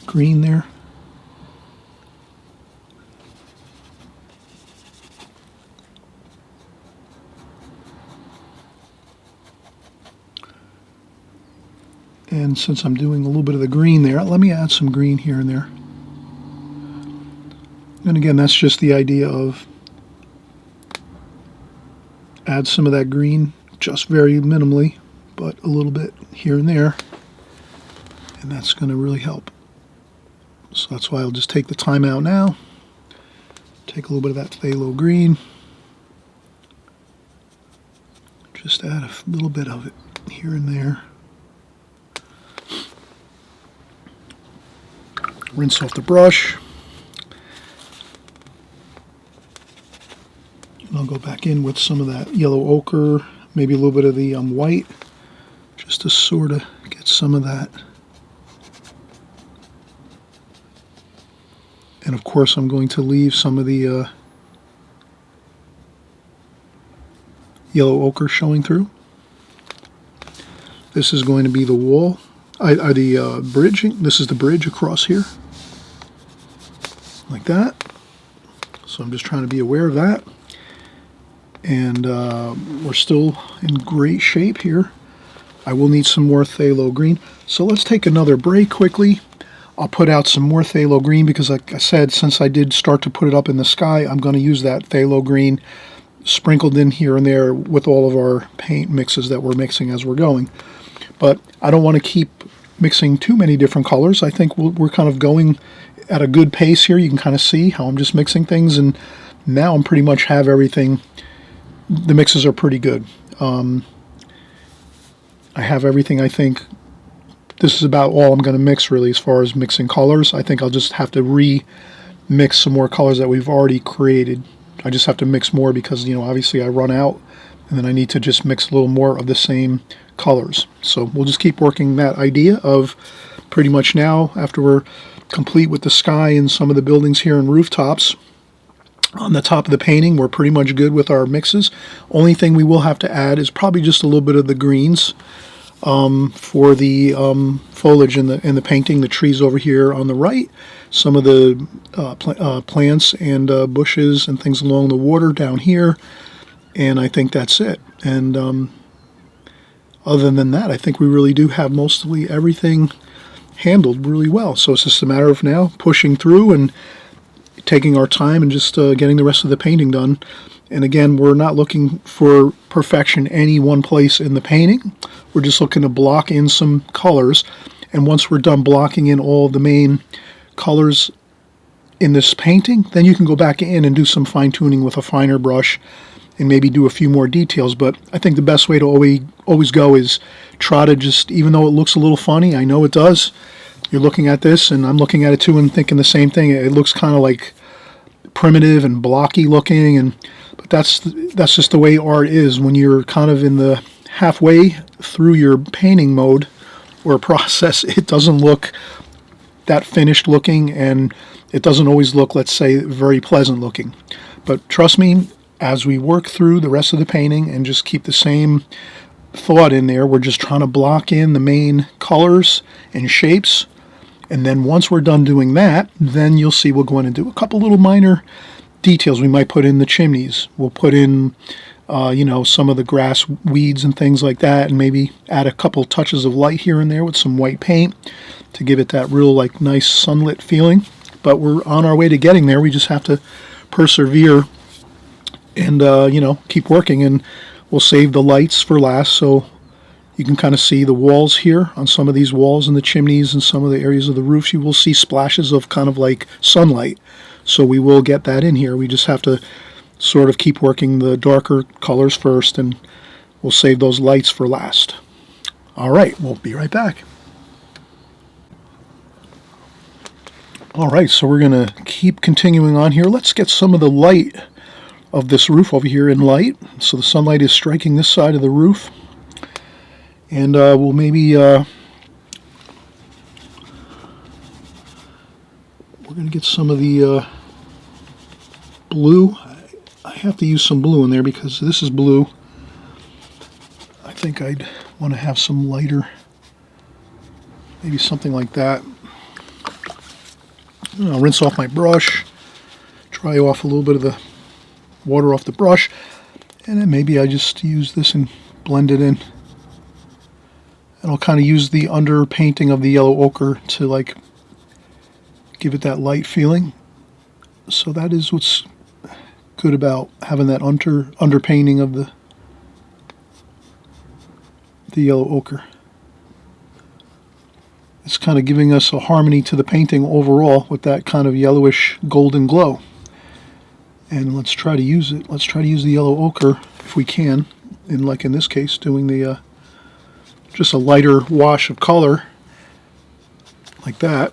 [SPEAKER 1] green there. And since I'm doing a little bit of the green there, let me add some green here and there. And again, that's just the idea of add some of that green, just very minimally, but a little bit here and there. And that's going to really help. So that's why I'll just take the time out now. Take a little bit of that phthalo green. Just add a little bit of it here and there. Rinse off the brush. And I'll go back in with some of that yellow ochre, maybe a little bit of the white, just to sort of get some of that. And of course I'm going to leave some of the yellow ochre showing through. This is going to be the wall, the bridge. This is the bridge across here, like that. So I'm just trying to be aware of that. And we're still in great shape here. I will need some more phthalo green. So let's take another break quickly. I'll put out some more phthalo green because, like I said, since I did start to put it up in the sky, I'm going to use that phthalo green sprinkled in here and there with all of our paint mixes that we're mixing as we're going. But I don't want to keep mixing too many different colors. I think we're kind of going at a good pace here. You can kind of see how I'm just mixing things, and now I'm pretty much have everything. The mixes are pretty good. I have everything. I think this is about all I'm going to mix really as far as mixing colors. I think I'll just have to re-mix some more colors that we've already created. I just have to mix more because, you know, obviously I run out, and then I need to just mix a little more of the same colors. So we'll just keep working that idea of pretty much now, after we're complete with the sky and some of the buildings here and rooftops, on the top of the painting, we're pretty much good with our mixes. Only thing we will have to add is probably just a little bit of the greens for the foliage in the painting, the trees over here on the right, some of the plants and bushes and things along the water down here, and I think that's it. And other than that, I think we really do have mostly everything handled really well. So it's just a matter of now pushing through and taking our time and just getting the rest of the painting done. And again, we're not looking for perfection any one place in the painting. We're just looking to block in some colors. And once we're done blocking in all the main colors in this painting, then you can go back in and do some fine tuning with a finer brush and maybe do a few more details. But I think the best way to always go is try to just, even though it looks a little funny, I know it does. You're looking at this, and I'm looking at it too and thinking the same thing. It looks kind of like primitive and blocky looking, but that's just the way art is. When you're kind of in the halfway through your painting mode or process, it doesn't look that finished looking, and it doesn't always look, let's say, very pleasant looking. But trust me, as we work through the rest of the painting and just keep the same thought in there, we're just trying to block in the main colors and shapes. And then once we're done doing that, then you'll see we'll go in and do a couple little minor details. We might put in the chimneys. We'll put in, some of the grass weeds and things like that, and maybe add a couple touches of light here and there with some white paint to give it that real, like, nice sunlit feeling. But we're on our way to getting there. We just have to persevere and, keep working. And we'll save the lights for last, so you can kind of see the walls here. On some of these walls and the chimneys and some of the areas of the roofs, you will see splashes of kind of like sunlight. So we will get that in here. We just have to sort of keep working the darker colors first, and we'll save those lights for last. All right, we'll be right back. All right, so we're going to keep continuing on here. Let's get some of the light of this roof over here in light. So the sunlight is striking this side of the roof. And we'll maybe, we're going to get some of the blue. I have to use some blue in there because this is blue. I think I'd want to have some lighter, maybe something like that. I'll rinse off my brush, dry off a little bit of the water off the brush, and then maybe I just use this and blend it in. And I'll kind of use the underpainting of the yellow ochre to, like, give it that light feeling. So that is what's good about having that underpainting of the yellow ochre. It's kind of giving us a harmony to the painting overall with that kind of yellowish golden glow. And let's try to use it. Let's try to use the yellow ochre if we can. And like in this case, doing the just a lighter wash of color like that.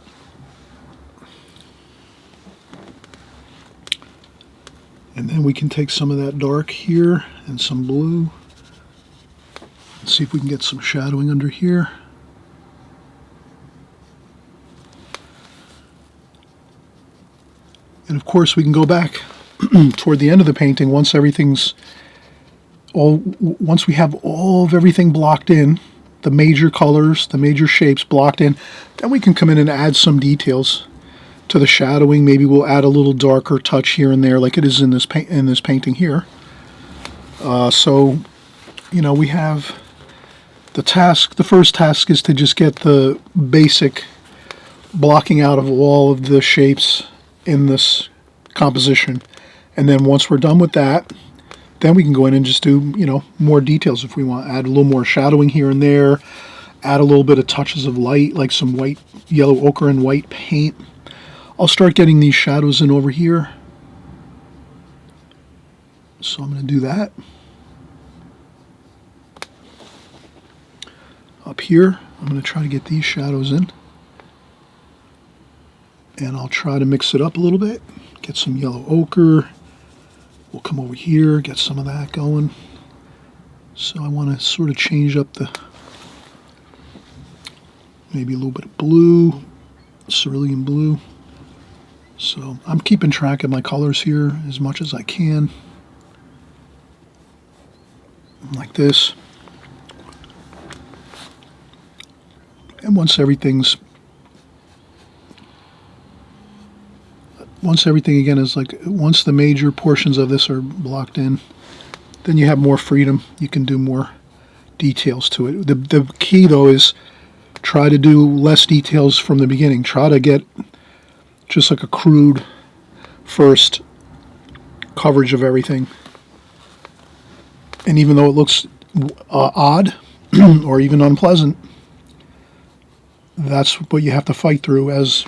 [SPEAKER 1] And then we can take some of that dark here and some blue. Let's see if we can get some shadowing under here. And of course we can go back toward the end of the painting once we have all of everything blocked in, the major colors, the major shapes blocked in, then we can come in and add some details to the shadowing. Maybe we'll add a little darker touch here and there like it is in this painting here. So, we have the task. The first task is to just get the basic blocking out of all of the shapes in this composition. And then once we're done with that, then we can go in and just do, more details if we want. Add a little more shadowing here and there. Add a little bit of touches of light, like some white, yellow ochre and white paint. I'll start getting these shadows in over here. So I'm going to do that. Up here, I'm going to try to get these shadows in. And I'll try to mix it up a little bit. Get some yellow ochre. We'll come over here, get some of that going. So I want to sort of change up maybe a little bit of blue, cerulean blue. So I'm keeping track of my colors here as much as I can. Like this. And once everything again is once the major portions of this are blocked in, then you have more freedom. You can do more details to it. The key though is try to do less details from the beginning. Try to get just like a crude first coverage of everything. And even though it looks odd or even unpleasant, that's what you have to fight through as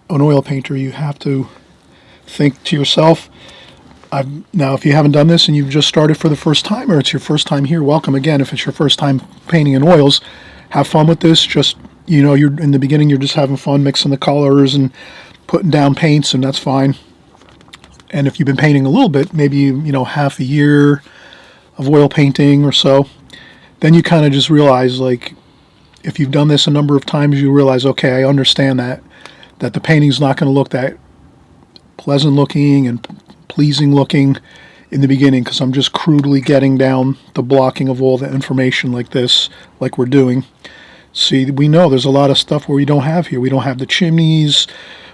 [SPEAKER 1] an oil painter. You have to think to yourself, now if you haven't done this and you've just started for the first time, or it's your first time here, welcome again. If it's your first time painting in oils, have fun with this. Just, you're in the beginning, you're just having fun mixing the colors and putting down paints, and that's fine. And if you've been painting a little bit, maybe, half a year of oil painting or so, then you kind of just realize, if you've done this a number of times, you realize, okay, I understand that the painting's not going to look that pleasant looking and pleasing looking in the beginning, because I'm just crudely getting down the blocking of all the information like this, like we're doing. See, we know there's a lot of stuff where we don't have here. We don't have the chimneys.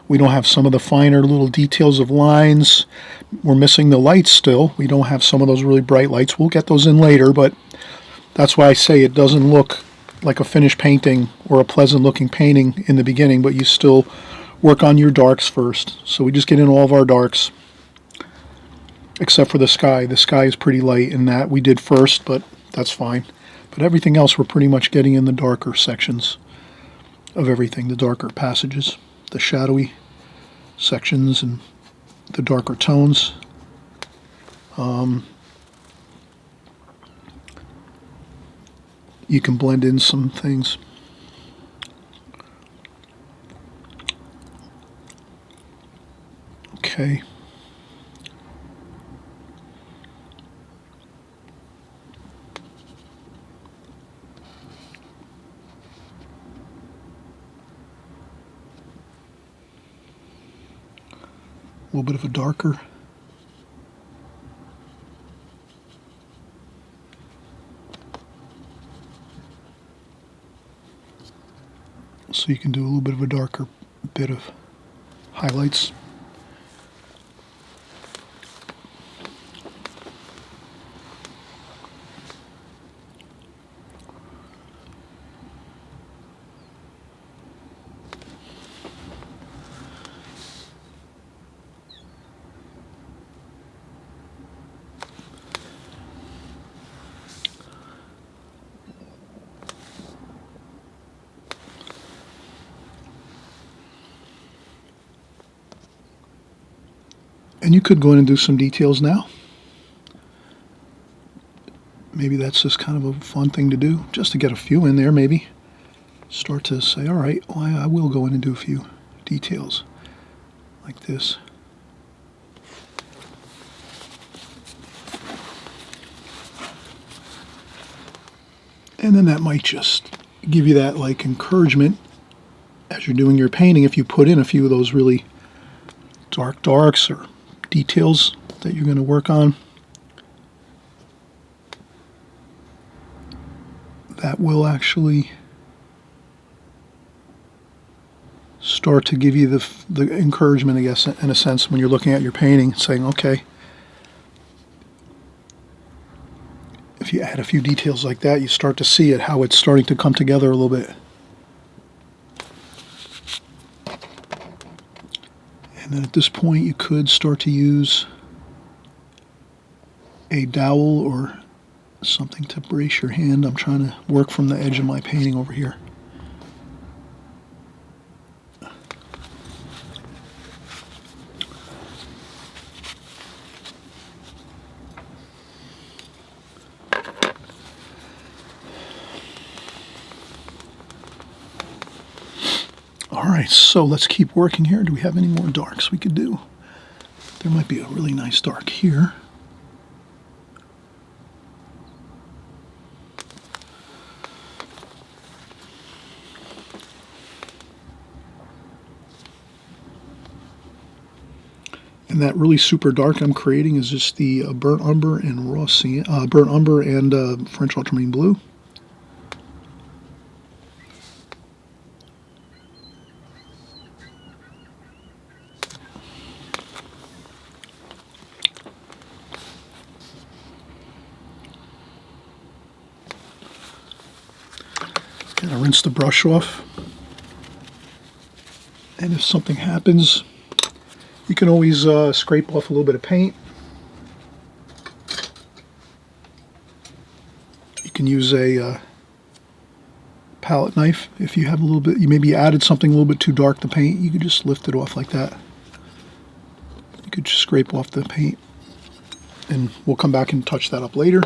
[SPEAKER 1] We don't have some of the finer little details of lines. We're missing the lights still. We don't have some of those really bright lights. We'll get those in later, but that's why I say it doesn't look like a finished painting or a pleasant looking painting in the beginning, but you still work on your darks first. So we just get in all of our darks, except for the sky. The sky is pretty light, and that we did first, but that's fine. But everything else, we're pretty much getting in the darker sections of everything, the darker passages, the shadowy sections, and the darker tones. You can blend in some things. Okay. A little bit of a darker. So you can do a little bit of a darker bit of highlights. And you could go in and do some details now. Maybe that's just kind of a fun thing to do, just to get a few in there maybe. Start to say, all right, well, I will go in and do a few details like this. And then that might just give you that encouragement as you're doing your painting, if you put in a few of those really dark darks or details that you're going to work on. That will actually start to give you the encouragement, I guess, in a sense, when you're looking at your painting, saying, okay, if you add a few details like that, you start to see it, how it's starting to come together a little bit. then at this point you could start to use a dowel or something to brace your hand. I'm trying to work from the edge of my painting over here. Alright, so let's keep working here. Do we have any more darks we could do? There might be a really nice dark here. And that really super dark I'm creating is just the burnt umber and raw cyan, burnt umber and French ultramarine blue. And I rinse the brush off. And if something happens, you can always scrape off a little bit of paint. You can use a palette knife if you have a little bit. You maybe added something a little bit too dark to paint. You could just lift it off like that. You could just scrape off the paint, and we'll come back and touch that up later.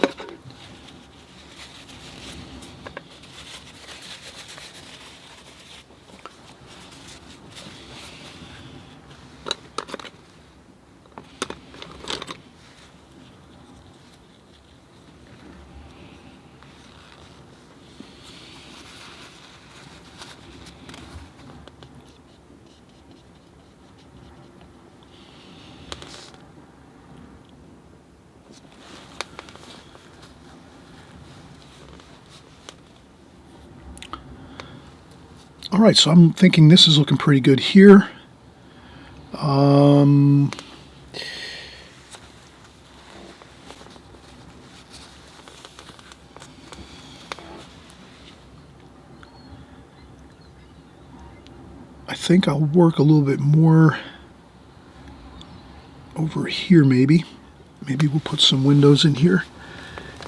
[SPEAKER 1] Alright, so I'm thinking this is looking pretty good here. I think I'll work a little bit more over here maybe. Maybe we'll put some windows in here.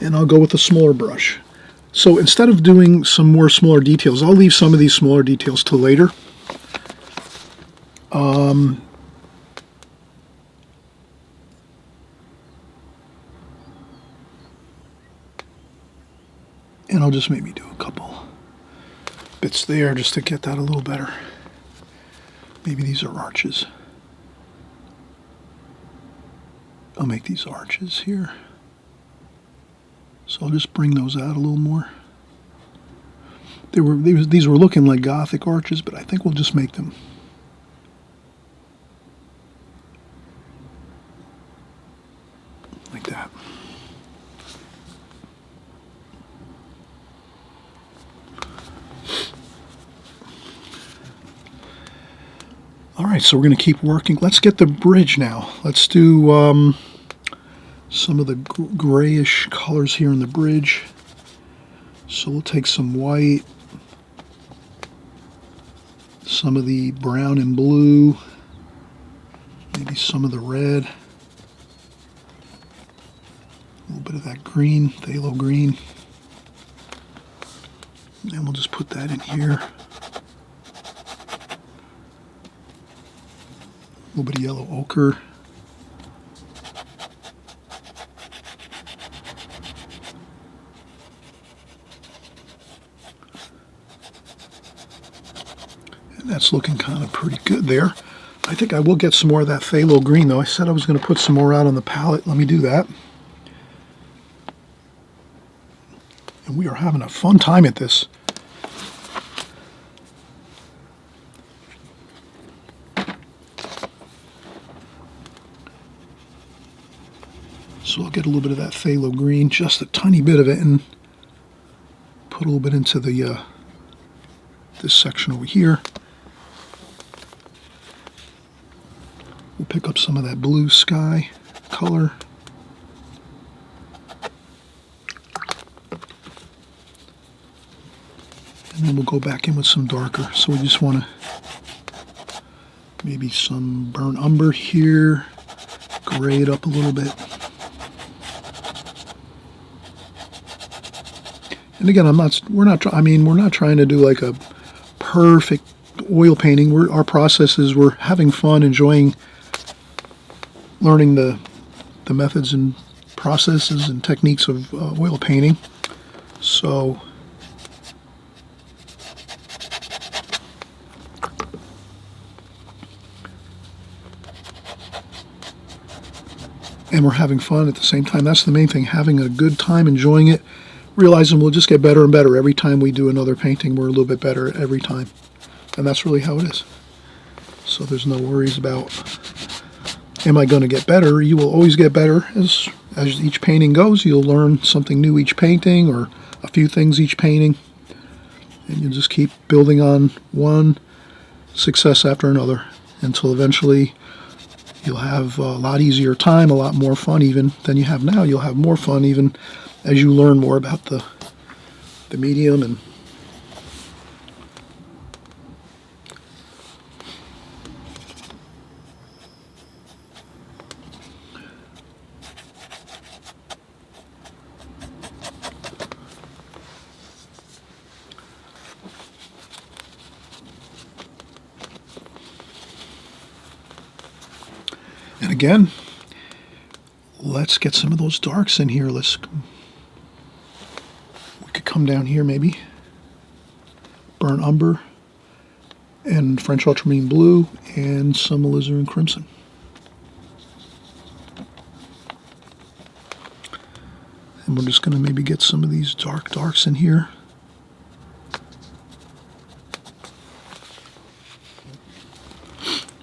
[SPEAKER 1] And I'll go with a smaller brush. So instead of doing some more smaller details, I'll leave some of these smaller details till later. And I'll just maybe do a couple bits there just to get that a little better. Maybe these are arches. I'll make these arches here. So I'll just bring those out a little more. These were looking like Gothic arches, but I think we'll just make them like that. All right, so we're going to keep working. Let's get the bridge now. Let's do some of the grayish colors here in the bridge. So we'll take some white, some of the brown and blue, maybe some of the red, a little bit of that green, phthalo green, and we'll just put that in here. A little bit of yellow ochre. That's looking kind of pretty good there. I think I will get some more of that phthalo green though. I said I was going to put some more out on the palette. Let me do that. And we are having a fun time at this. So I'll get a little bit of that phthalo green, just a tiny bit of it, and put a little bit into the this section over here. We'll pick up some of that blue sky color. And then we'll go back in with some darker. So we just want to Maybe some burnt umber here. Gray it up a little bit. And again, we're not trying to do like a perfect oil painting. Our process is we're having fun, enjoying learning the methods and processes and techniques of oil painting. So and we're having fun at the same time. That's the main thing, having a good time, enjoying it, realizing we'll just get better and better. Every time we do another painting, we're a little bit better every time. And that's really how it is. So there's no worries about, am I going to get better? You will always get better as each painting goes. You'll learn something new each painting, or a few things each painting. And you'll just keep building on one success after another until eventually you'll have a lot easier time, a lot more fun even than you have now. You'll have more fun even as you learn more about the medium. And again, let's get some of those darks in here. We could come down here maybe. Burnt umber and French ultramarine blue and some alizarin crimson. And we're just going to maybe get some of these darks in here.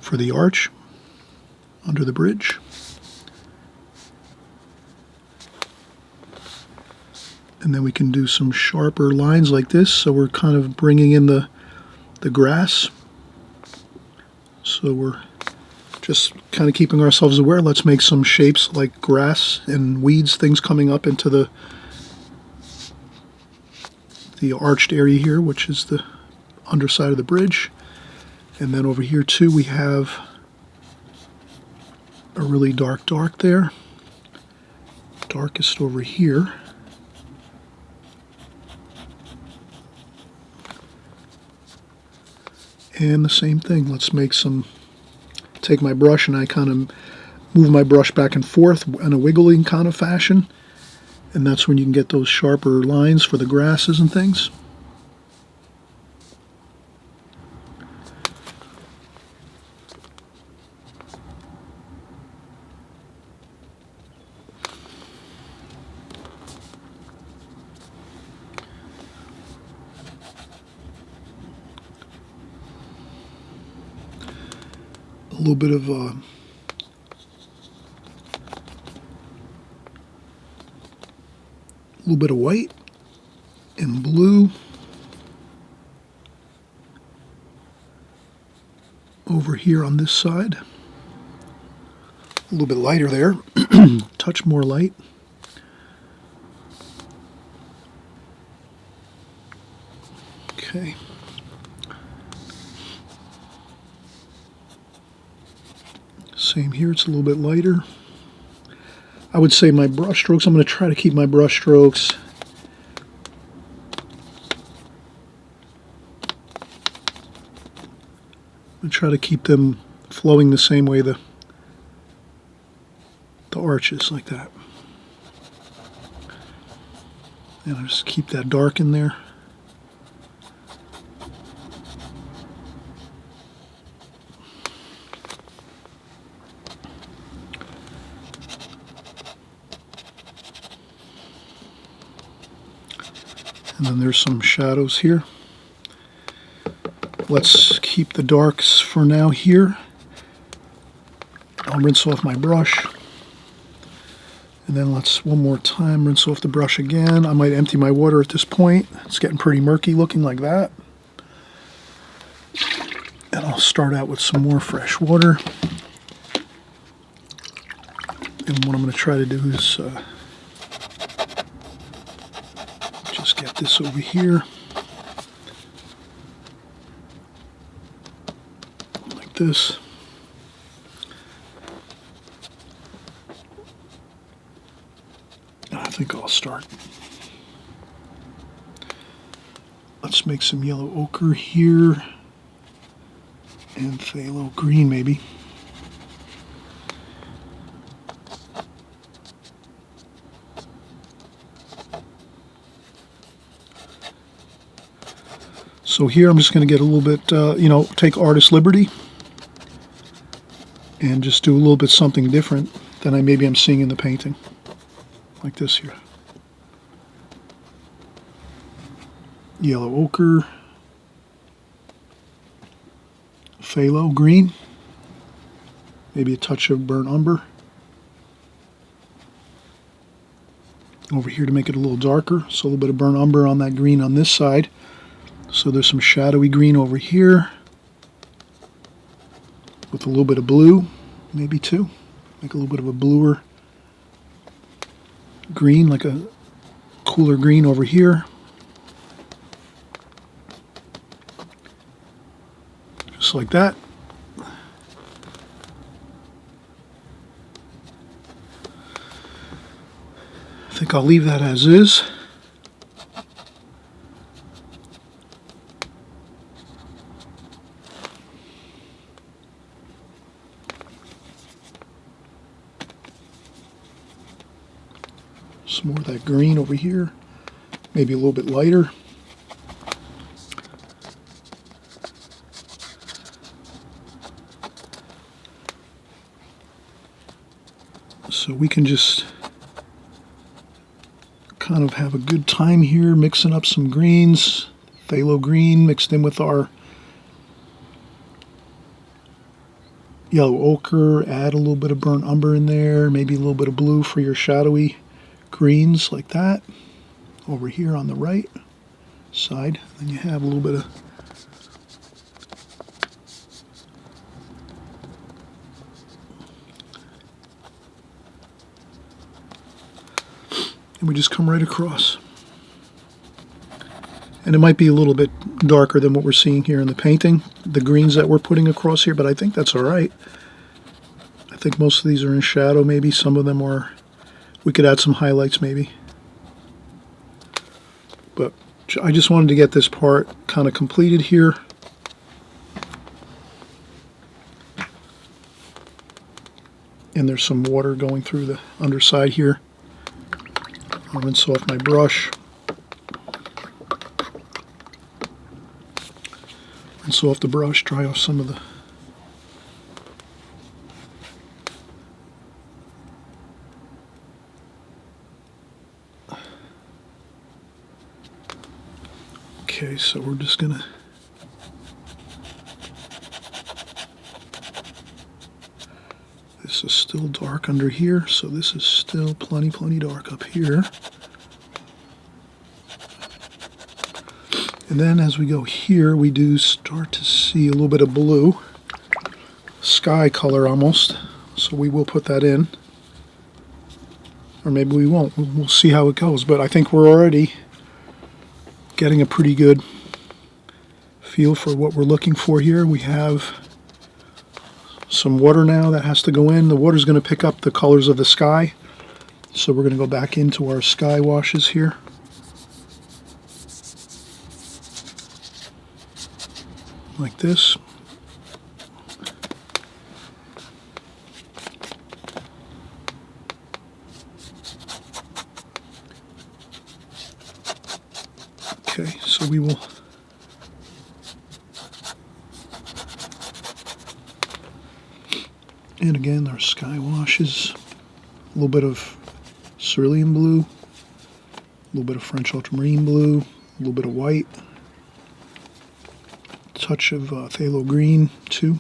[SPEAKER 1] For the arch under the bridge. And then we can do some sharper lines like this, so we're kind of bringing in the grass. So we're just kind of keeping ourselves aware. Let's make some shapes like grass and weeds, things coming up into the arched area here, which is the underside of the bridge. And then over here too we have a really dark there. Darkest over here. And the same thing. Let's make take my brush and I kind of move my brush back and forth in a wiggling kind of fashion. And that's when you can get those sharper lines for the grasses and things. A little bit of white and blue over here on this side. A little bit lighter there. Touch more light. Okay. Same here, it's a little bit lighter. I would say my brush strokes, I'm going to try to keep my brush strokes and try to keep them flowing the same way the arches, like that. And I'll just keep that dark in there. And then there's some shadows here. Let's keep the darks for now here. I'll rinse off my brush. And then let's one more time rinse off the brush again. I might empty my water at this point. It's getting pretty murky looking like that. And I'll start out with some more fresh water. And what I'm going to try to do is just get this over here, like this. I think I'll start. Let's make some yellow ochre here and phthalo green maybe. So here I'm just going to get a little bit, take artist liberty and just do a little bit something different than maybe I'm seeing in the painting, like this here. Yellow ochre, phthalo green, maybe a touch of burnt umber. Over here to make it a little darker, so a little bit of burnt umber on that green on this side. So there's some shadowy green over here with a little bit of blue, maybe too. Make a little bit of a bluer green, like a cooler green over here. Just like that. I think I'll leave that as is. Some more of that green over here, maybe a little bit lighter. So we can just kind of have a good time here, mixing up some greens, phthalo green mixed in with our yellow ochre, add a little bit of burnt umber in there, maybe a little bit of blue for your shadowy greens like that. Over here on the right side, then you have a little bit of and we just come right across. And it might be a little bit darker than what we're seeing here in the painting, the greens that we're putting across here, but I think that's all right. I think most of these are in shadow, maybe some of them are, we could add some highlights maybe. But I just wanted to get this part kind of completed here. And there's some water going through the underside here. I'll rinse off my brush. Rinse off the brush, dry off some of the okay, so we're just gonna this is still dark under here, so this is still plenty dark up here. And then as we go here, we do start to see a little bit of blue, sky color almost, so we will put that in. Or maybe we won't, we'll see how it goes, but I think we're already getting a pretty good feel for what we're looking for here. We have some water now that has to go in. The water's going to pick up the colors of the sky, so we're going to go back into our sky washes here. Like this. Okay, so we will and again our sky washes, a little bit of cerulean blue, a little bit of French ultramarine blue, a little bit of white, touch of phthalo green too,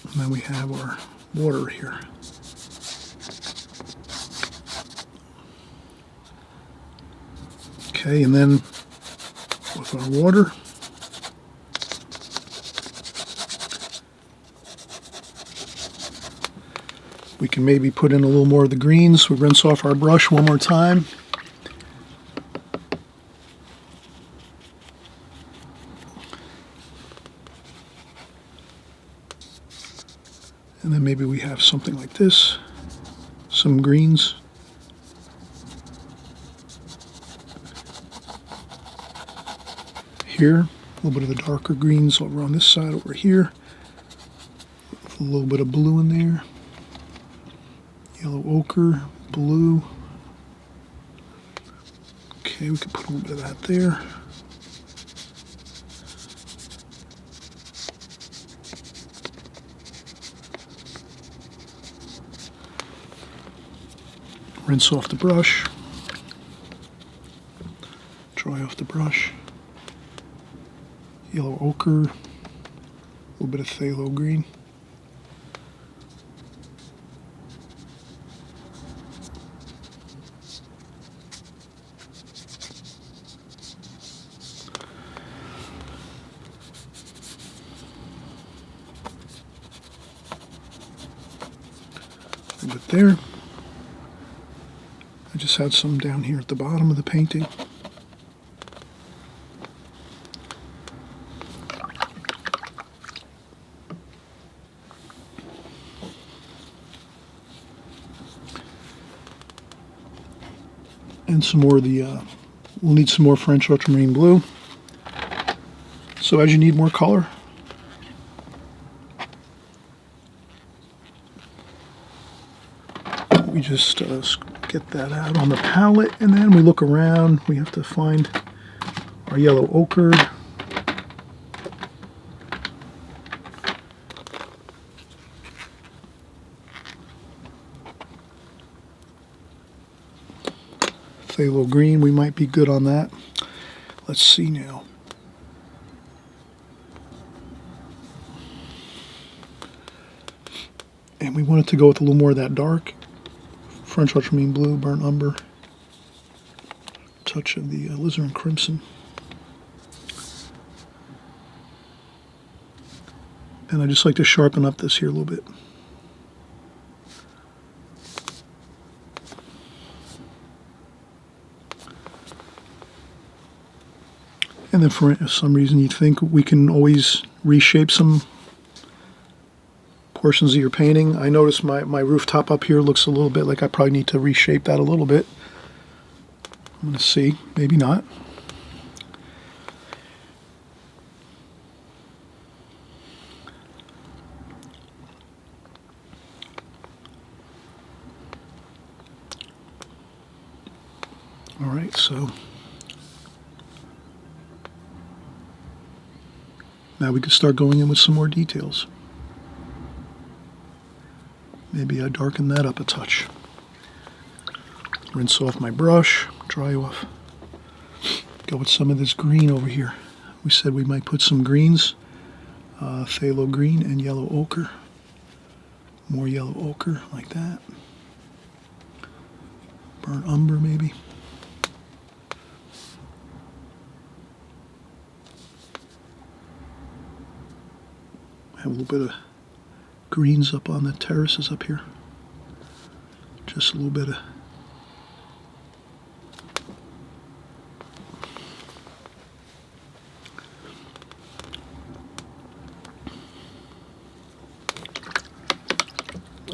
[SPEAKER 1] and then we have our water here. Okay, and then with our water, we can maybe put in a little more of the greens. We rinse off our brush one more time. And then maybe we have something like this. some greens. Here, a little bit of the darker greens over on this side over here. A little bit of blue in there. Yellow ochre, blue. Okay, we can put a little bit of that there. Rinse off the brush. Dry off the brush. Yellow ochre. A little bit of phthalo green. A little bit there. I just had some down here at the bottom of the painting. And some more of the, we'll need some more French ultramarine blue. So as you need more color, we just get that out on the palette, and then we look around. We have to find our yellow ochre. Phthalo green, we might be good on that. Let's see now. And we want it to go with a little more of that dark French ultramarine blue, burnt umber, touch of the alizarin crimson. And I just like to sharpen up this here a little bit. And then for some reason you think we can always reshape some portions of your painting. I notice my rooftop up here looks a little bit like I probably need to reshape that a little bit. I'm going to see, maybe not. All right, so now we can start going in with some more details. Maybe I darken that up a touch. Rinse off my brush, dry off. Go with some of this green over here. We said we might put some greens, phthalo green and yellow ochre. More yellow ochre like that. Burnt umber maybe. Have a little bit of greens up on the terraces up here. Just a little bit of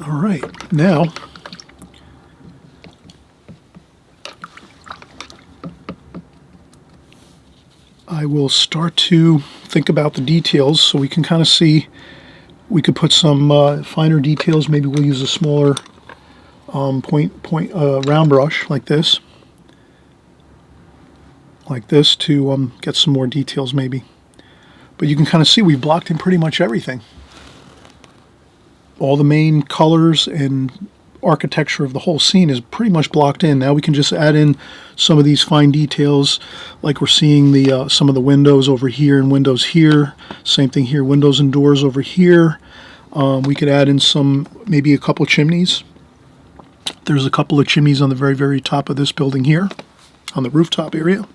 [SPEAKER 1] all right, now I will start to think about the details so we can kind of see. We could put some finer details. Maybe we'll use a smaller round brush like this to get some more details maybe. But you can kind of see we've blocked in pretty much everything. All the main colors and architecture of the whole scene is pretty much blocked in. Now we can just add in some of these fine details, like we're seeing the some of the windows over here and windows here. Same thing here, windows and doors over here. We could add in some, maybe a couple chimneys. There's a couple of chimneys on the very, very top of this building here, on the rooftop area.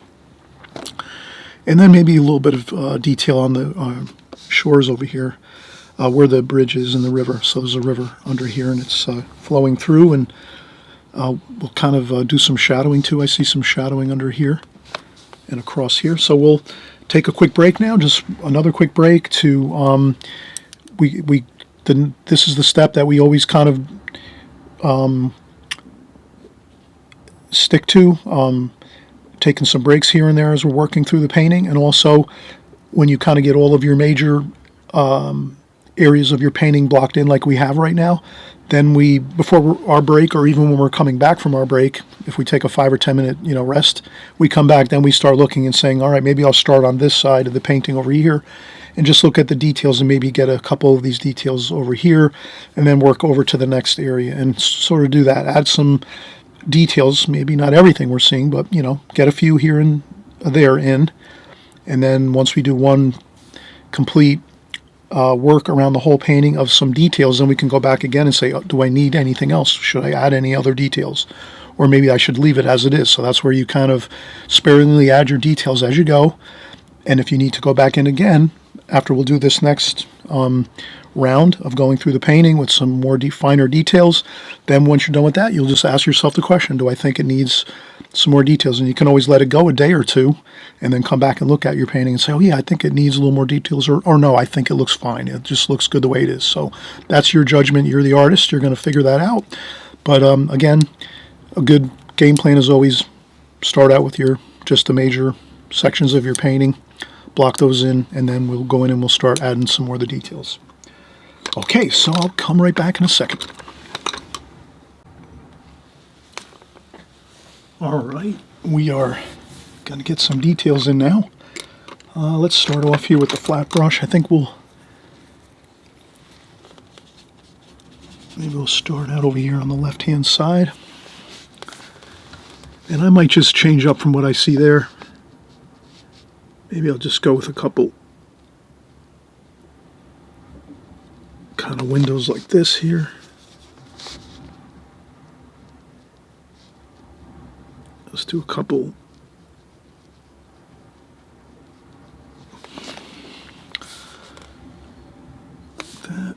[SPEAKER 1] And then maybe a little bit of detail on the shores over here, where the bridge is in the river. So there's a river under here, and it's flowing through, and we'll kind of do some shadowing too. I see some shadowing under here and across here. So we'll take a quick break now, just another quick break to, this is the step that we always kind of stick to, taking some breaks here and there as we're working through the painting, and also when you kind of get all of your major areas of your painting blocked in like we have right now, then we, before our break, or even when we're coming back from our break, if we take a 5 or 10 minute rest, we come back, then we start looking and saying, all right, maybe I'll start on this side of the painting over here and just look at the details and maybe get a couple of these details over here and then work over to the next area and sort of do that, add some details, maybe not everything we're seeing, but get a few here and there in. And then once we do one complete work around the whole painting of some details, then we can go back again and say, oh, do I need anything else? Should I add any other details? Or maybe I should leave it as it is. So that's where you kind of sparingly add your details as you go. And if you need to go back in again, after we'll do this next round of going through the painting with some more finer details, then once you're done with that, you'll just ask yourself the question, do I think it needs some more details? And you can always let it go a day or two and then come back and look at your painting and say, oh yeah, I think it needs a little more details, or no, I think it looks fine. It just looks good the way it is. So that's your judgment. You're the artist. You're going to figure that out. But again, a good game plan is always start out with just the major sections of your painting, block those in, and then we'll go in and we'll start adding some more of the details. Okay, so I'll come right back in a second. All right, we are going to get some details in now. Let's start off here with the flat brush. I think we'll start out over here on the left-hand side. And I might just change up from what I see there. Maybe I'll just go with a couple kind of windows like this here. Let's do a couple that.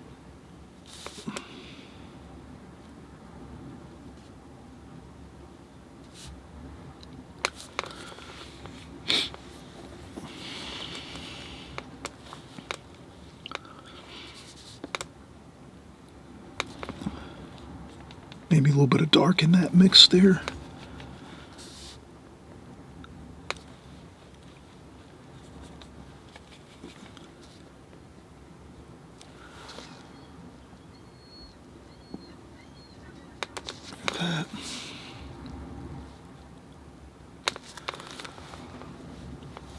[SPEAKER 1] Maybe a little bit of dark in that mix there. That.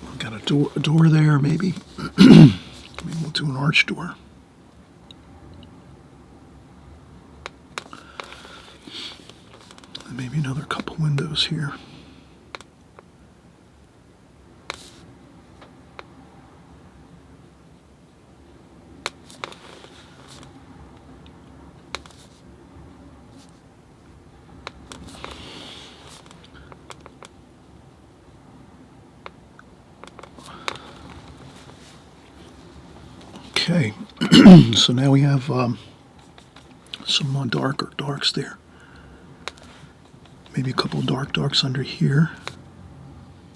[SPEAKER 1] I've got a door there, maybe. Maybe we'll do an arch door. And maybe another couple windows here. Okay, so now we have some darker darks there. Maybe a couple of darks under here,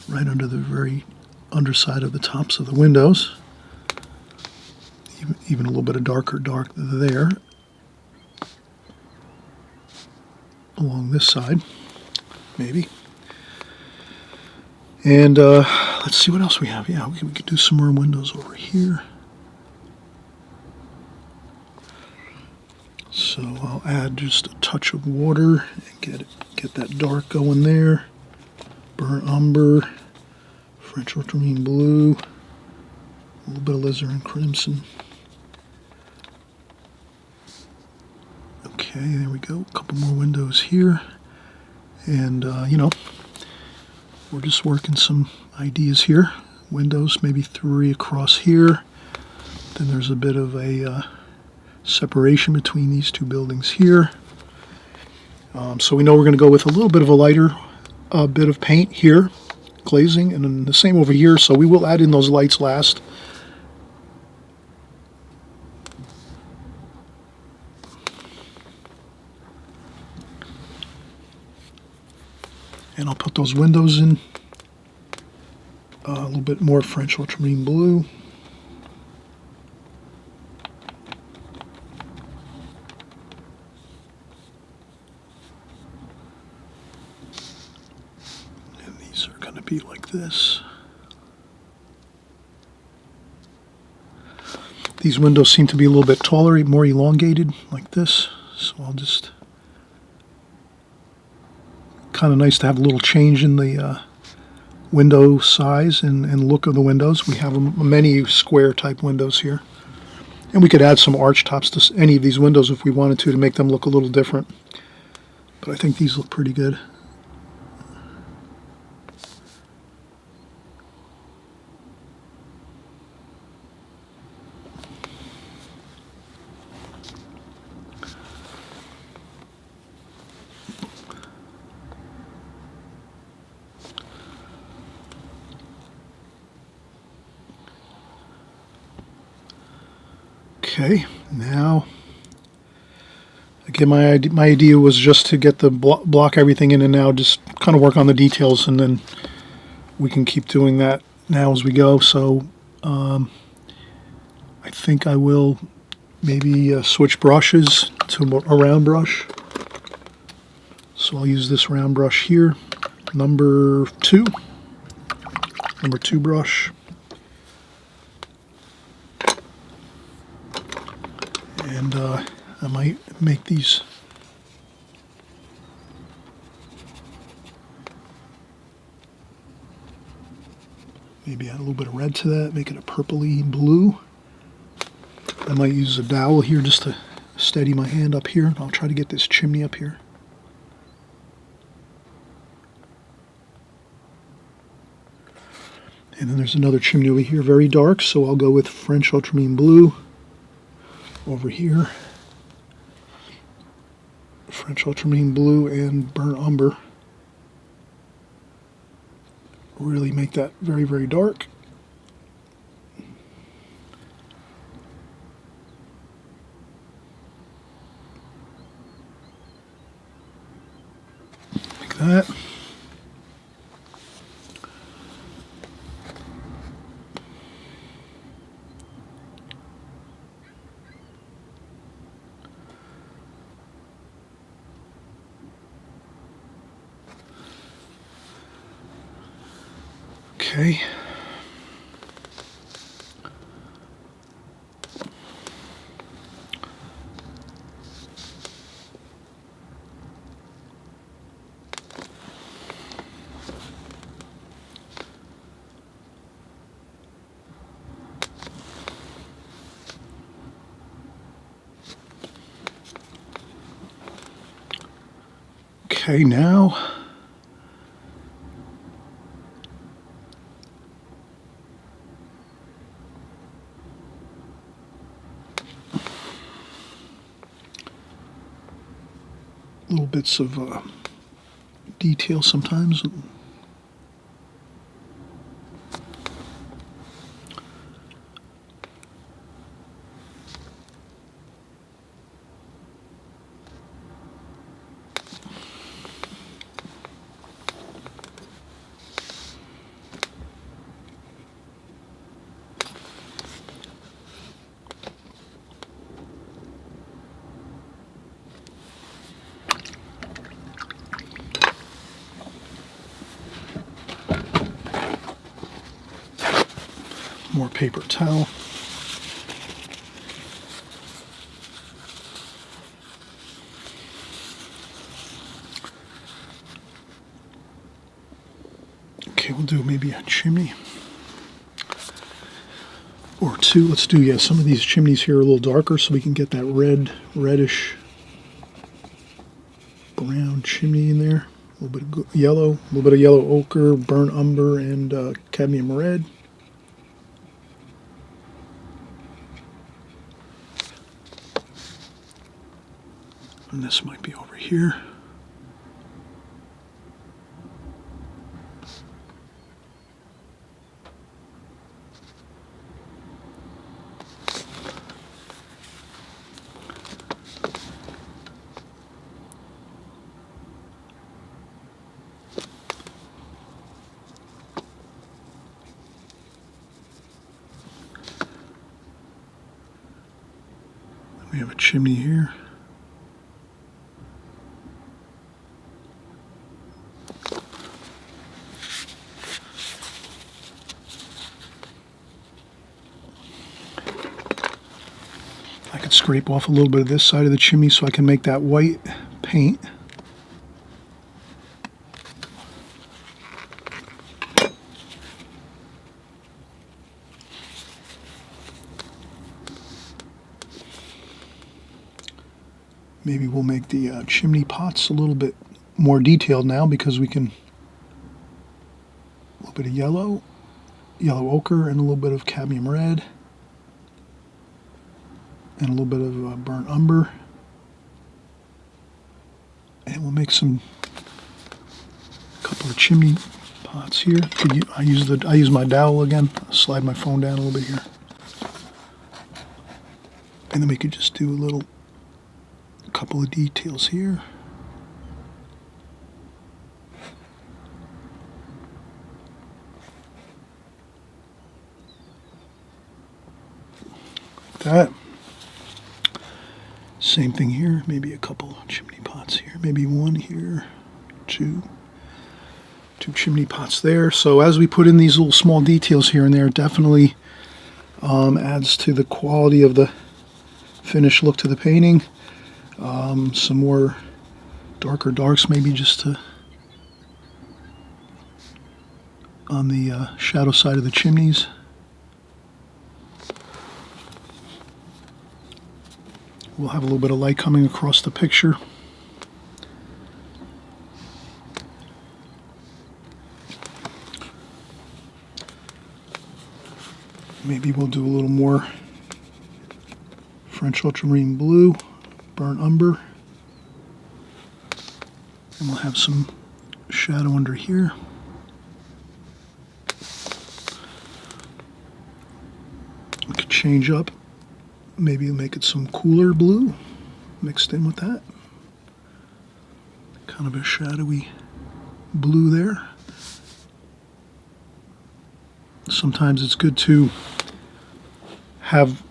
[SPEAKER 1] right under the very underside of the tops of the windows. Even a little bit of dark there along this side, maybe. And let's see what else we have. Yeah, we could do some more windows over here. So I'll add just a touch of water and get that dark going there. Burnt umber, French ultramarine blue, a little bit of alizarin crimson. Okay, there we go. A couple more windows here. And, we're just working some ideas here. Windows, maybe 3 across here. Then there's a bit of a separation between these two buildings here. So we know we're going to go with a little bit of a lighter bit of paint here, glazing, and then the same over here. So we will add in those lights last. And I'll put those windows in a little bit more French ultramarine blue. going to be like this. These windows seem to be a little bit taller, more elongated, like this. So I'll just... Kind of nice to have a little change in the window size and look of the windows. We have many square type windows here. And we could add some arch tops to any of these windows if we wanted to make them look a little different. But I think these look pretty good. Okay, now, again, my idea was just to get the block everything in, and now just kind of work on the details, and then we can keep doing that now as we go. So I think I will maybe switch brushes to a round brush. So I'll use this round brush here, number 2 brush. And I might make these maybe add a little bit of red to that, make it a purpley blue. I might use a dowel here just to steady my hand up here. I'll try to get this chimney up here. And then there's another chimney over here, very dark, so I'll go with French ultramarine blue. Over here, French ultramarine blue and burnt umber. Really make that very, very dark. Like that. Okay. Okay, now little bits of detail sometimes. More paper towel. Okay, we'll do maybe a chimney or two. Let's do, yeah, some of these chimneys here are a little darker so we can get that reddish brown chimney in there. A little bit of yellow, a little bit of yellow ochre, burnt umber, and cadmium red. And this might be over here. We have a chimney here. I could scrape off a little bit of this side of the chimney so I can make that white paint. Maybe we'll make the chimney pots a little bit more detailed now because we can, a little bit of yellow ochre, and a little bit of cadmium red, and a little bit of burnt umber. And we'll make a couple of chimney pots here. I use my dowel again. I'll slide my phone down a little bit here. And then we could just do a couple of details here. Like that. Same thing here, maybe a couple chimney pots here, maybe one here, two chimney pots there. So as we put in these little small details here and there, it definitely adds to the quality of the finished look to the painting. Some more darker darks maybe just on the shadow side of the chimneys. We'll have a little bit of light coming across the picture. Maybe we'll do a little more French ultramarine blue, burnt umber, and we'll have some shadow under here. We could change up. Maybe make it some cooler blue mixed in with that. Kind of a shadowy blue there. Sometimes it's good to have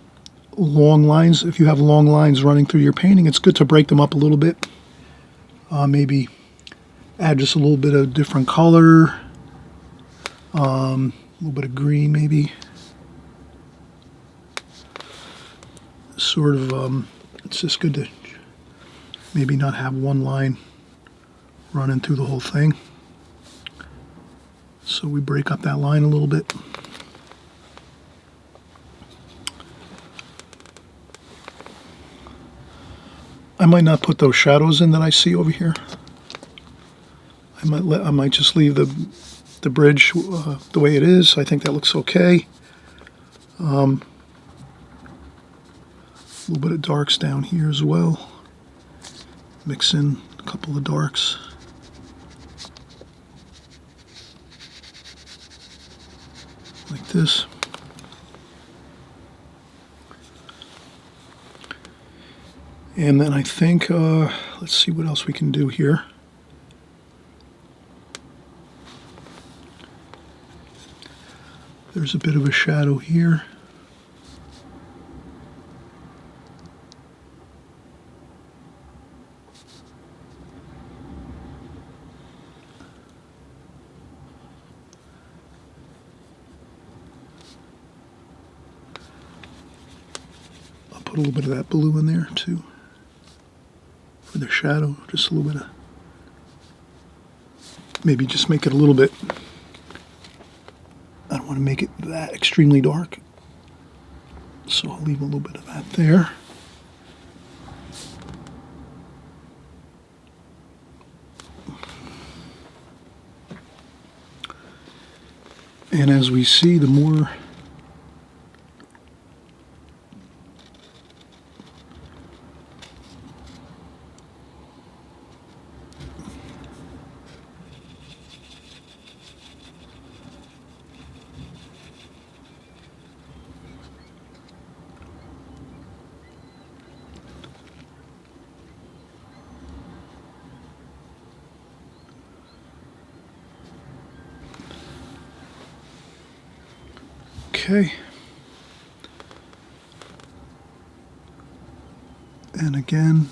[SPEAKER 1] long lines. If you have long lines running through your painting, it's good to break them up a little bit. Maybe add just a little bit of different color. A little bit of green maybe. Sort of, it's just good to maybe not have one line running through the whole thing. So we break up that line a little bit. I might not put those shadows in that I see over here. I might just leave the bridge the way it is. I think that looks okay. A little bit of darks down here as well. Mix in a couple of darks. Like this. And then I think, let's see what else we can do here. There's a bit of a shadow here. Put a little bit of that blue in there too for the shadow, just a little bit of, maybe just make it a little bit, I don't want to make it that extremely dark, so I'll leave a little bit of that there. And as we see, the more okay. And again,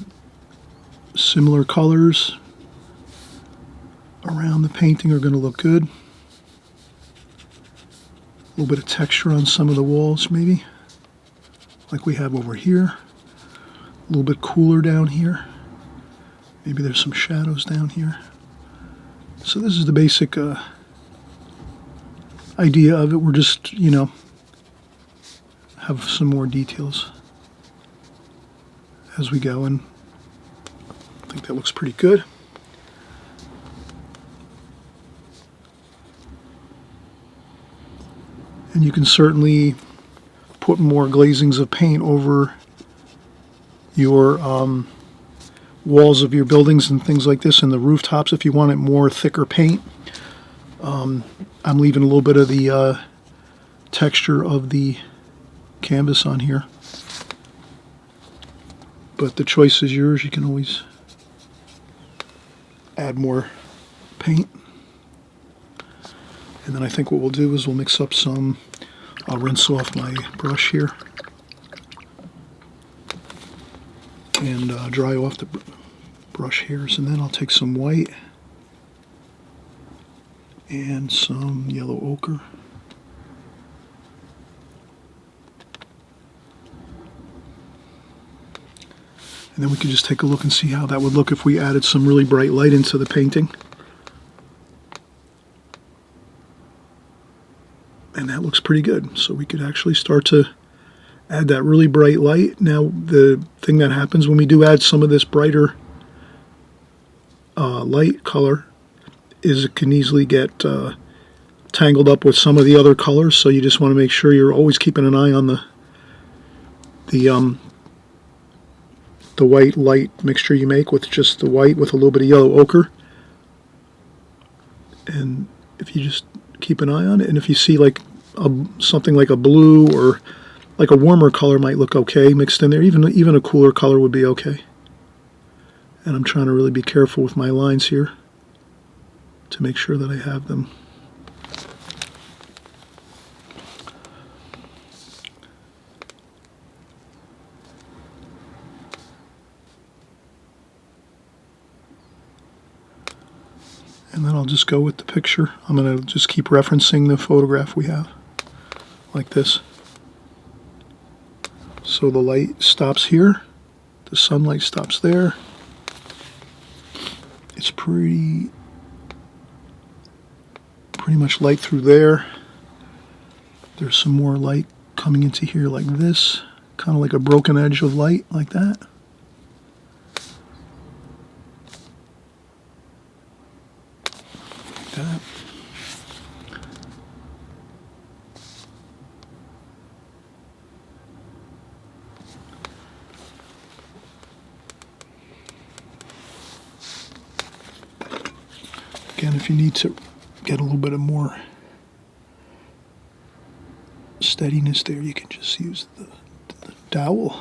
[SPEAKER 1] similar colors around the painting are going to look good. A little bit of texture on some of the walls maybe, like we have over here. A little bit cooler down here. Maybe there's some shadows down here. So this is the basic idea of it. We're just, have some more details as we go, and I think that looks pretty good. And you can certainly put more glazings of paint over your walls of your buildings and things like this, and the rooftops if you want it more thicker paint. I'm leaving a little bit of the texture of the canvas on here, but the choice is yours. You can always add more paint. And then I think what we'll do is we'll mix up some, I'll rinse off my brush here and dry off the brush hairs, and then I'll take some white and some yellow ochre. And then we can just take a look and see how that would look if we added some really bright light into the painting. And that looks pretty good. So we could actually start to add that really bright light. Now, the thing that happens when we do add some of this brighter light color is it can easily get tangled up with some of the other colors. So you just want to make sure you're always keeping an eye on the white light mixture you make with just the white with a little bit of yellow ochre. And if you just keep an eye on it, and if you see like something like a blue or like a warmer color might look okay mixed in there, even a cooler color would be okay. And I'm trying to really be careful with my lines here to make sure that I have them. And then I'll just go with the picture. I'm going to just keep referencing the photograph we have, like this. So the light stops here, the sunlight stops there. It's pretty much light through there. There's some more light coming into here like this, kind of like a broken edge of light, like that. That. Again, if you need to get a little bit of more steadiness there, you can just use the dowel.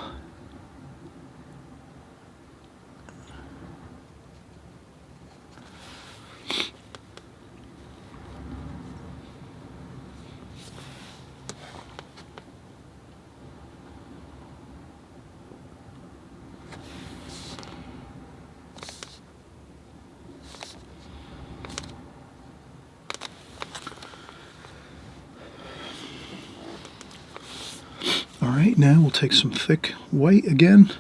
[SPEAKER 1] Alright, now we'll take some thick white again,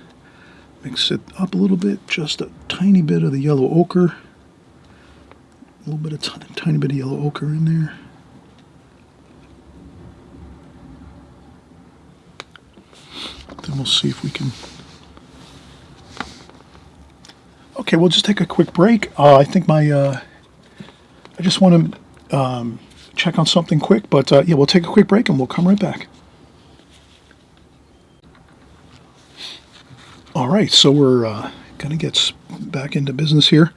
[SPEAKER 1] mix it up a little bit, just a tiny bit of the yellow ochre, a little bit of tiny bit of yellow ochre in there. Then we'll see if we can... Okay, we'll just take a quick break. I think I just want to check on something quick, but yeah, we'll take a quick break and we'll come right back. Alright, so we're going to get back into business here.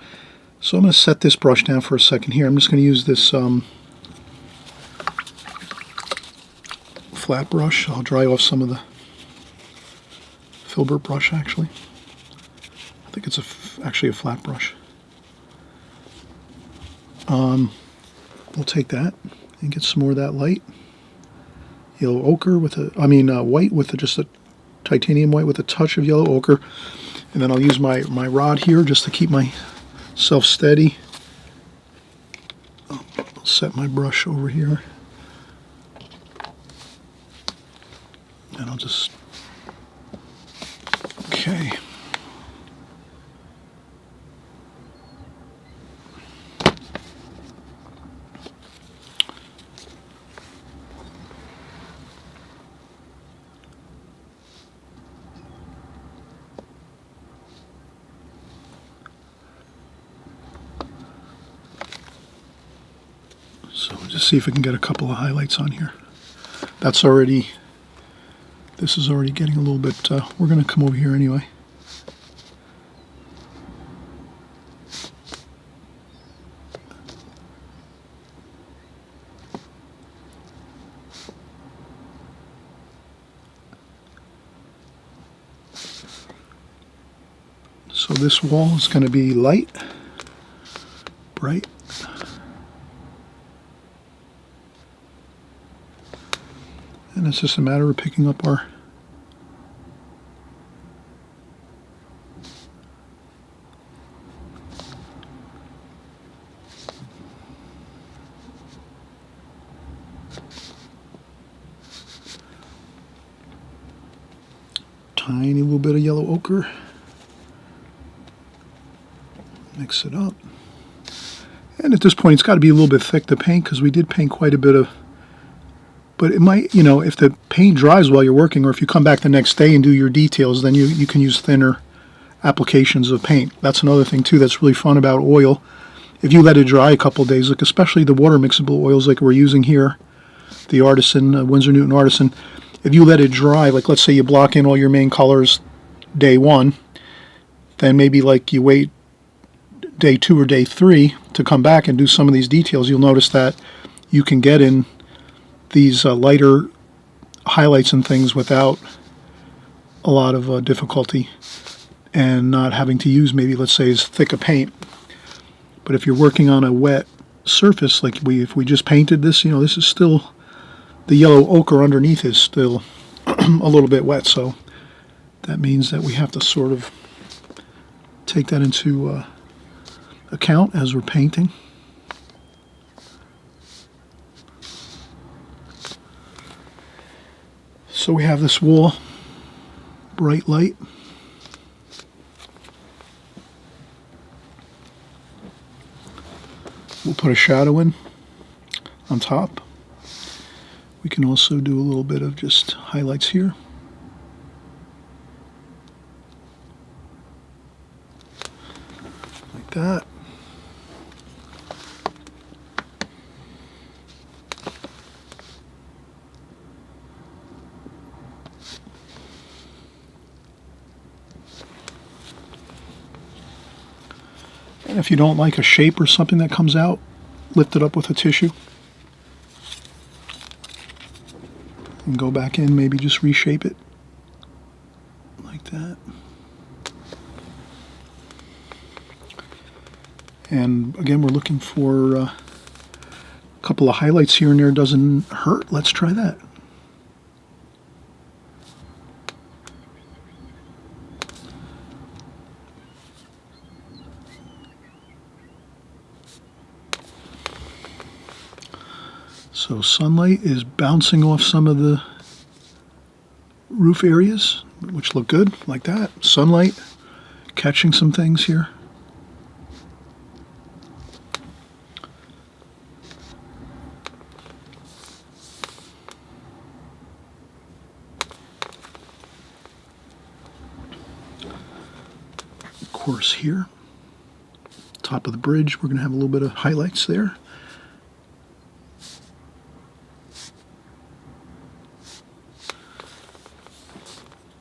[SPEAKER 1] So I'm going to set this brush down for a second here. I'm just going to use this flat brush. I'll dry off some of the filbert brush, actually. I think it's actually a flat brush. We'll take that and get some more of that light. Yellow ochre with white with just a titanium white with a touch of yellow ochre, and then I'll use my rod here just to keep myself steady. I'll set my brush over here, and I'll just Okay. So we'll just see if we can get a couple of highlights on here. That's already, this is already getting a little bit, we're going to come over here anyway. So this wall is going to be light, bright. And it's just a matter of picking up our tiny little bit of yellow ochre. Mix it up. And at this point, it's got to be a little bit thick to paint because we did paint quite a bit of, but it might, you know, if the paint dries while you're working or if you come back the next day and do your details, then you can use thinner applications of paint. That's another thing too that's really fun about oil. If you let it dry a couple of days, like especially the water mixable oils like we're using here, the Artisan, Winsor Newton Artisan, if you let it dry, like let's say you block in all your main colors day 1, then maybe like you wait day 2 or day 3 to come back and do some of these details, you'll notice that you can get in these lighter highlights and things without a lot of difficulty and not having to use maybe, let's say, as thick a paint. But if you're working on a wet surface, like if we just painted this, you know, this is still, the yellow ochre underneath is still a little bit wet, so that means that we have to sort of take that into account as we're painting. So we have this wall, bright light. We'll put a shadow in on top. We can also do a little bit of just highlights here. Like that. And if you don't like a shape or something that comes out, lift it up with a tissue. And go back in, maybe just reshape it. Like that. And again, we're looking for a couple of highlights here and there. Doesn't hurt. Let's try that. So sunlight is bouncing off some of the roof areas, which look good, like that. Sunlight catching some things here. Of course, here, top of the bridge, we're going to have a little bit of highlights there.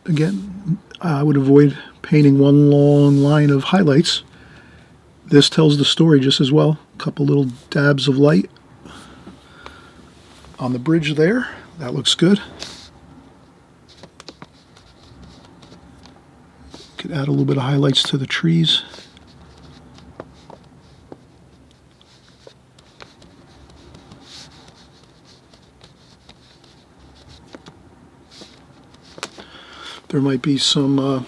[SPEAKER 1] Again, I would avoid painting one long line of highlights. This tells the story just as well. A couple little dabs of light on the bridge there. That looks good. Could add a little bit of highlights to the trees. There might be some I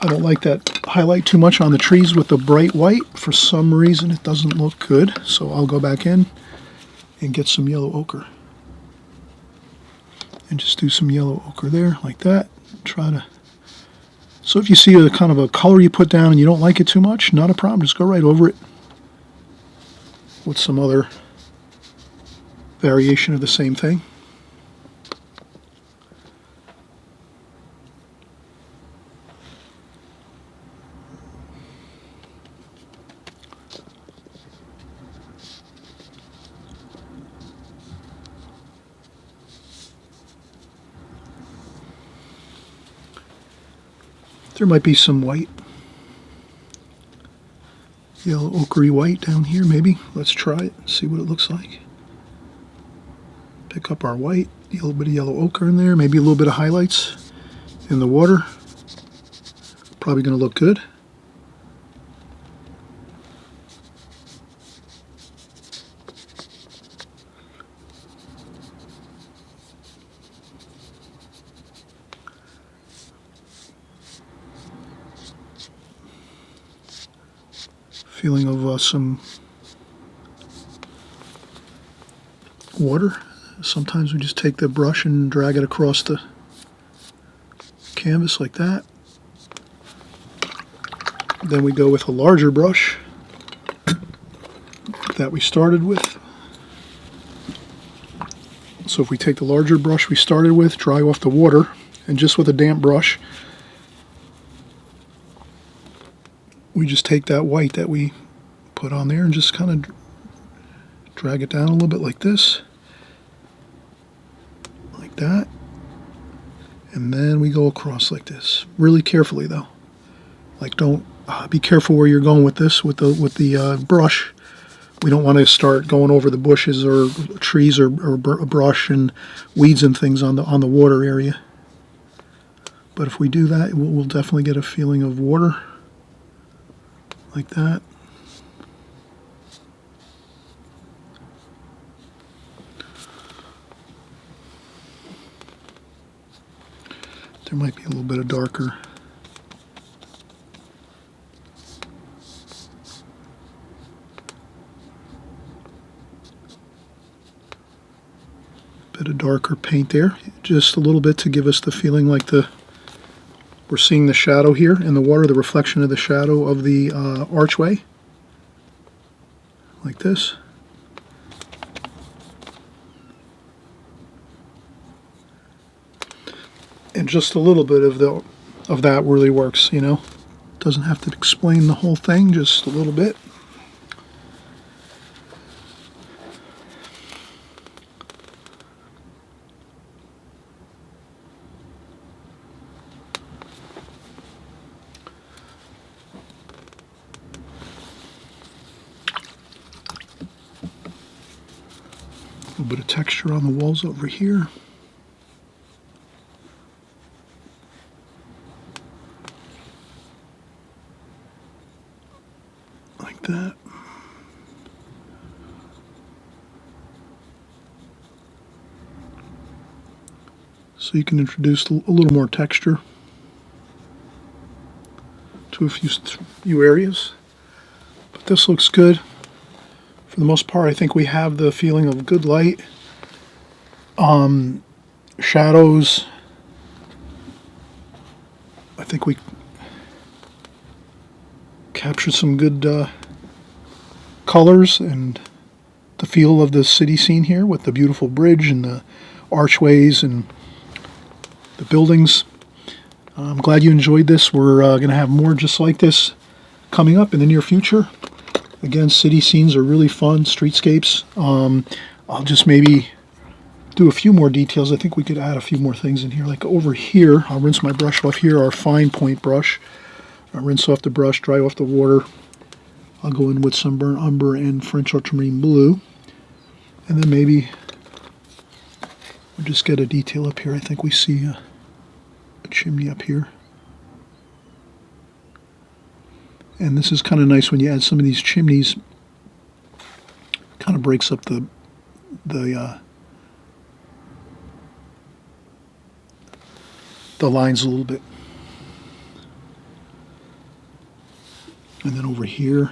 [SPEAKER 1] don't like that highlight too much on the trees with the bright white. for some reason it doesn't look good, so I'll go back in and get some yellow ochre. And just do some yellow ochre there, like that. Try to... So if you see a kind of a color you put down and you don't like it too much, not a problem. Just go right over it with some other variation of the same thing. There might be some white, yellow ochre white down here maybe. Let's try it, see what it looks like. Pick up our white, a little bit of yellow ochre in there, maybe a little bit of highlights in the water. Probably going to look good. Feeling of some water. Sometimes we just take the brush and drag it across the canvas like that. Then we go with a larger brush that we started with. So if we take the larger brush we started with, dry off the water, and just with a damp brush, we just take that white that we put on there and just kind of drag it down a little bit like this, like that, and then we go across like this. Really carefully though, like don't be careful where you're going with this with the brush. We don't want to start going over the bushes or trees or brush and weeds and things on the water area. But if we do that, we'll definitely get a feeling of water. Like that. There might be a little bit of darker. Bit of darker paint there. Just a little bit to give us the feeling like we're seeing the shadow here in the water, the reflection of the shadow of the archway, like this. And just a little bit of that really works, you know. Doesn't have to explain the whole thing, just a little bit. A little bit of texture on the walls over here. Like that. So you can introduce a little more texture to a few areas. But this looks good. For the most part, I think we have the feeling of good light, shadows. I think we captured some good colors and the feel of the city scene here with the beautiful bridge and the archways and the buildings. I'm glad you enjoyed this. We're going to have more just like this coming up in the near future. Again, city scenes are really fun, streetscapes. I'll just maybe do a few more details. I think we could add a few more things in here. Like over here, I'll rinse my brush off here, our fine point brush. I'll rinse off the brush, dry off the water. I'll go in with some burnt umber and French ultramarine blue. And then maybe we'll just get a detail up here. I think we see a chimney up here. And this is kind of nice when you add some of these chimneys. Kind of breaks up the lines a little bit. And then over here,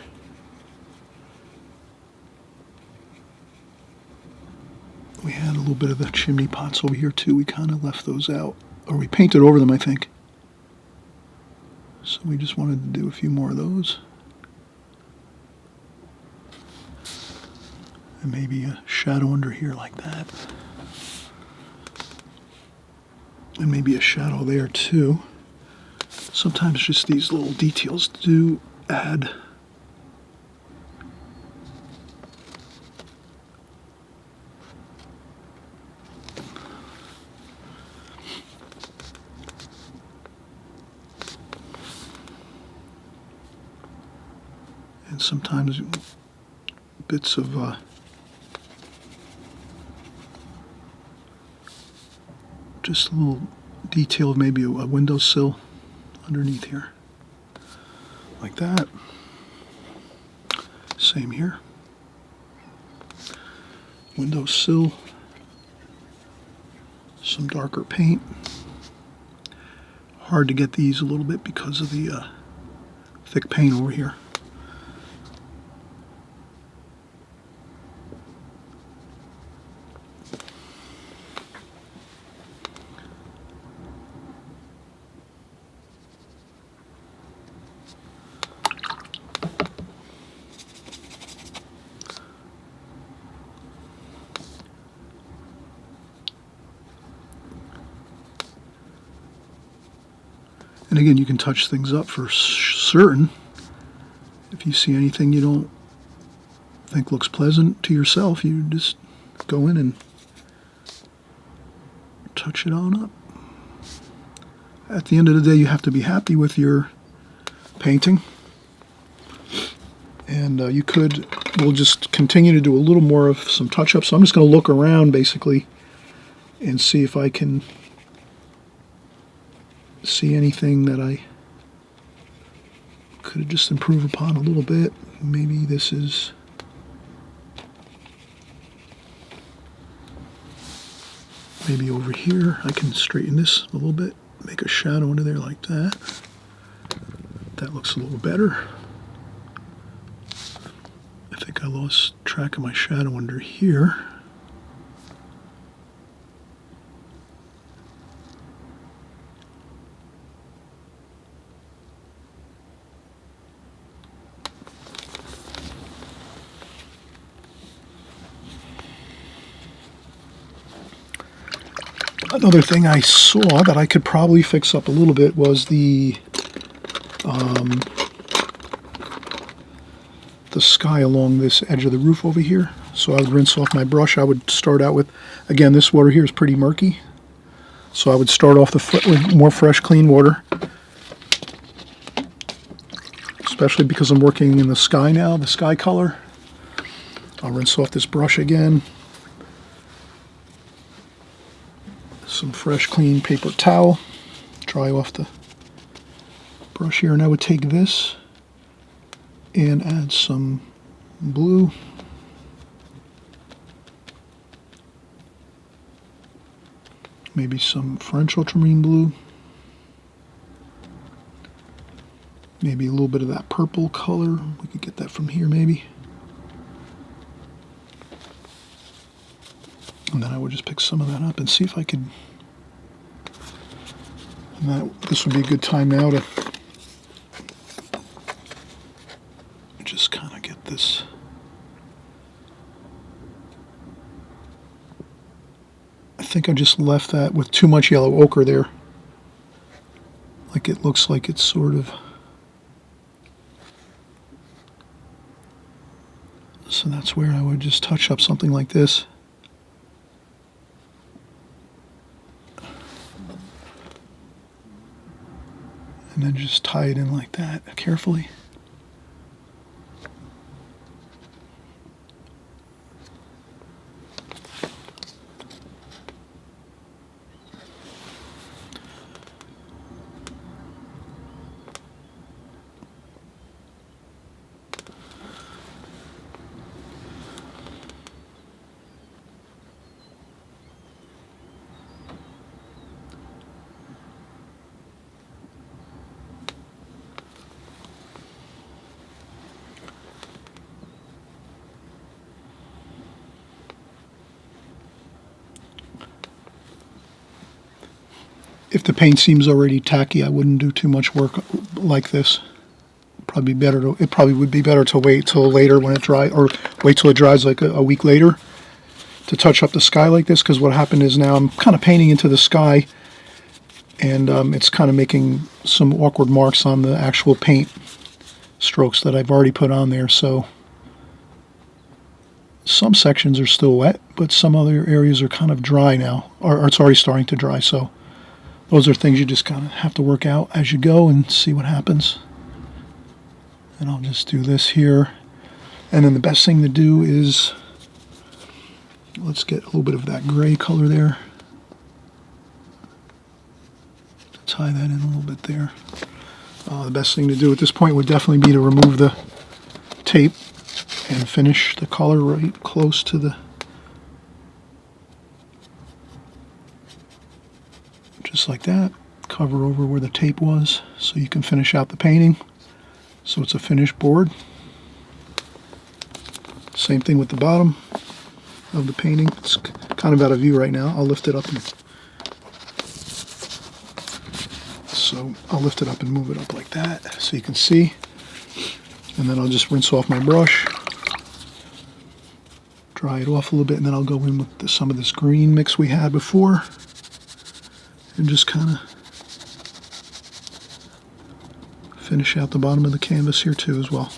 [SPEAKER 1] bit of the chimney pots over here too. We kind of left those out, or we painted over them, I think. So we just wanted to do a few more of those. And maybe a shadow under here like that. And maybe a shadow there too. Sometimes just these little details do add. And sometimes bits of just a little detail of maybe a windowsill underneath here. Like that. Same here. Windowsill. Some darker paint. Hard to get these a little bit because of the thick paint over here. And again, you can touch things up for certain. If you see anything you don't think looks pleasant to yourself, you just go in and touch it on up. At the end of the day, you have to be happy with your painting. And we'll just continue to do a little more of some touch-ups. So I'm just going to look around, basically, and see if I can see anything that I could just improve upon a little bit. Maybe this is maybe over here I can straighten this a little bit, make a shadow under there like that. That looks a little better. I think I lost track of my shadow under here. Another thing I saw that I could probably fix up a little bit was the sky along this edge of the roof over here. So I would rinse off my brush. I would start out with, again, this water here is pretty murky. So I would start off the foot with more fresh, clean water. Especially because I'm working in the sky now, the sky color. I'll rinse off this brush again. Some fresh, clean paper towel. Dry off the brush here. And I would take this and add some blue. Maybe some French ultramarine blue. Maybe a little bit of that purple color. We could get that from here maybe. And then I would just pick some of that up and see if I could. And this would be a good time now to just kind of get this. I think I just left that with too much yellow ochre there. Like it looks like it's sort of. So that's where I would just touch up something like this. And then just tie it in like that carefully. if the paint seems already tacky, I wouldn't do too much work like this. It probably would be better to wait till later when it dries, or wait till it dries like a week later to touch up the sky like this, because what happened is now I'm kind of painting into the sky, and it's kind of making some awkward marks on the actual paint strokes that I've already put on there. So some sections are still wet, but some other areas are kind of dry now, or it's already starting to dry. So those are things you just kind of have to work out as you go and see what happens. And I'll just do this here. And then the best thing to do is, let's get a little bit of that gray color there. Tie that in a little bit there. The best thing to do at this point would definitely be to remove the tape and finish the color right close to the, just like that. Cover over where the tape was so you can finish out the painting. So it's a finished board. Same thing with the bottom of the painting. It's kind of out of view right now. I'll lift it up and move it up like that so you can see. And then I'll just rinse off my brush, dry it off a little bit, and then I'll go in with some of this green mix we had before and just kind of finish out the bottom of the canvas here too as well.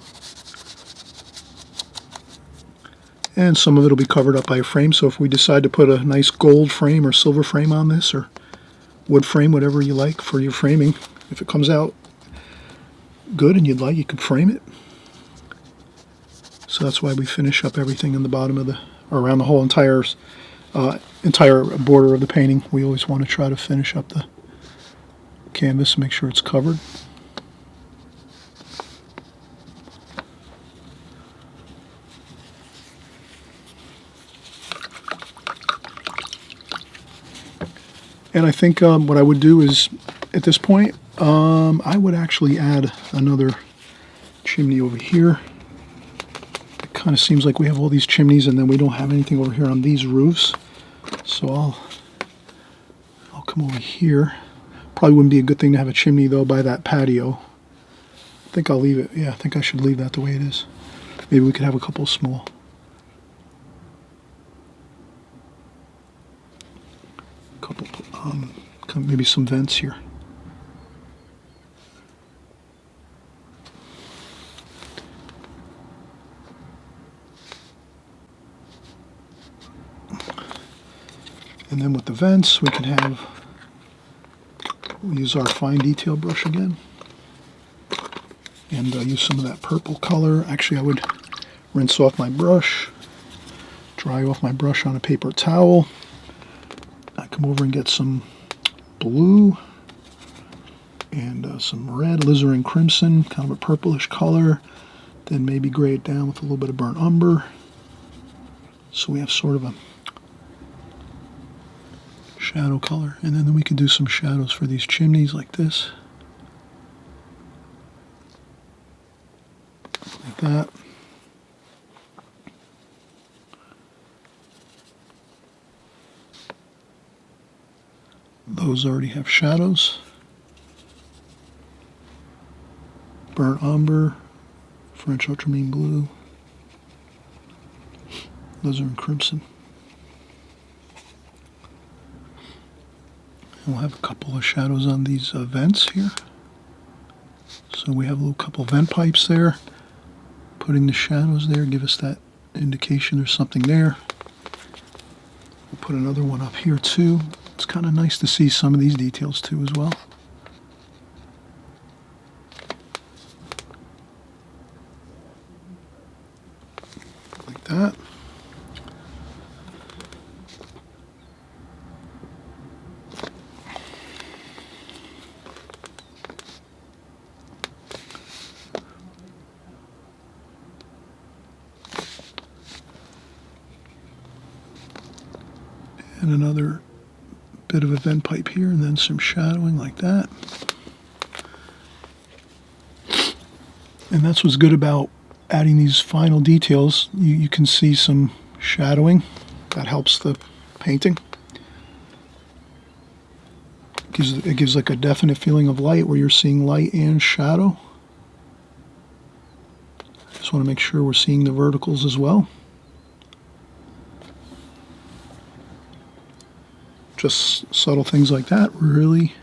[SPEAKER 1] And some of it will be covered up by a frame, so if we decide to put a nice gold frame or silver frame on this, or wood frame, whatever you like for your framing, if it comes out good and you'd like, you could frame it. So that's why we finish up everything in the bottom of or around the whole entire border of the painting. We always want to try to finish up the canvas, make sure it's covered. And I think what I would do is, at this point, I would actually add another chimney over here. It kind of seems like we have all these chimneys and then we don't have anything over here on these roofs. So I'll come over here. Probably wouldn't be a good thing to have a chimney though by that patio. I think I'll leave it. Yeah, I think I should leave that the way it is. Maybe we could have a couple small. Maybe some vents here. And then with the vents, we can we'll use our fine detail brush again. And use some of that purple color. Actually, I would rinse off my brush, dry off my brush on a paper towel. I come over and get some blue and some red, alizarin crimson, kind of a purplish color. Then maybe gray it down with a little bit of burnt umber. So we have sort of a shadow color. And then we can do some shadows for these chimneys like this. Like that. Those already have shadows. Burnt umber, French ultramarine blue, alizarin crimson. And we'll have a couple of shadows on these vents here. So we have a little couple vent pipes there. Putting the shadows there, give us that indication there's something there. We'll put another one up here too. It's kind of nice to see some of these details too as well. Like that. And another bit of a vent pipe here, and then some shadowing like that. And that's what's good about adding these final details. You can see some shadowing. That helps the painting. It gives like a definite feeling of light where you're seeing light and shadow. Just want to make sure we're seeing the verticals as well. Just subtle things like that, really.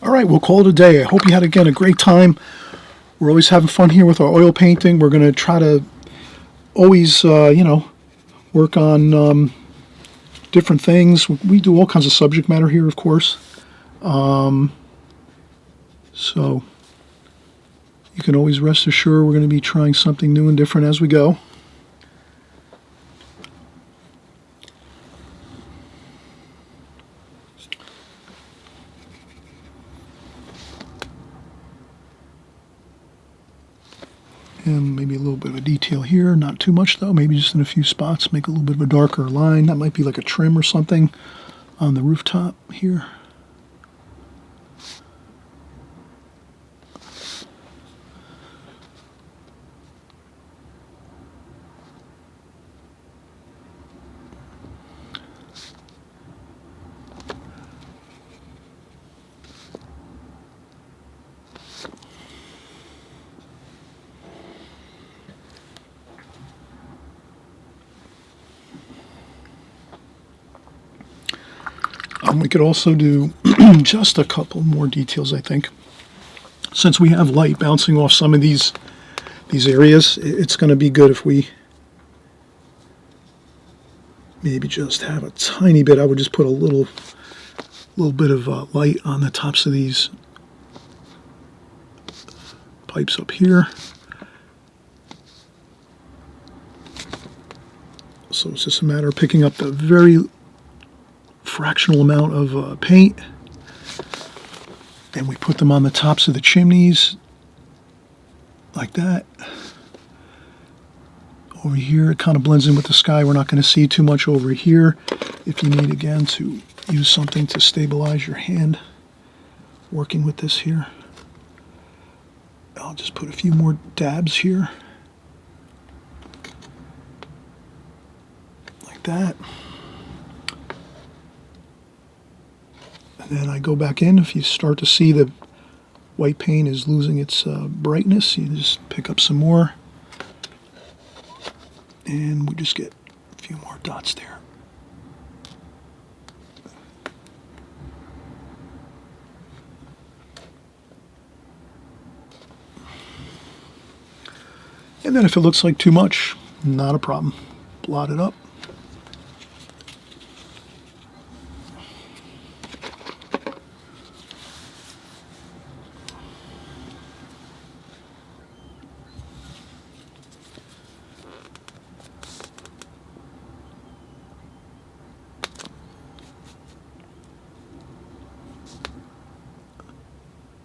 [SPEAKER 1] All right, we'll call it a day. I hope you had, again, a great time. We're always having fun here with our oil painting. We're going to try to always, work on different things. We do all kinds of subject matter here, of course. So you can always rest assured we're going to be trying something new and different as we go. And maybe a little bit of a detail here, not too much though, maybe just in a few spots, make a little bit of a darker line. That might be like a trim or something on the rooftop here. We could also do just a couple more details, I think. Since we have light bouncing off some of these areas, it's going to be good if we maybe just have a tiny bit. I would just put a little bit of light on the tops of these pipes up here. So it's just a matter of picking up the very fractional amount of paint, and we put them on the tops of the chimneys like that. Over here it kind of blends in with the sky. We're not going to see too much over here. If you need, again, to use something to stabilize your hand working with this here, I'll just put a few more dabs here like that. And then I go back in. If you start to see the white paint is losing its brightness, you just pick up some more. And we just get a few more dots there. And then if it looks like too much, not a problem. Blot it up.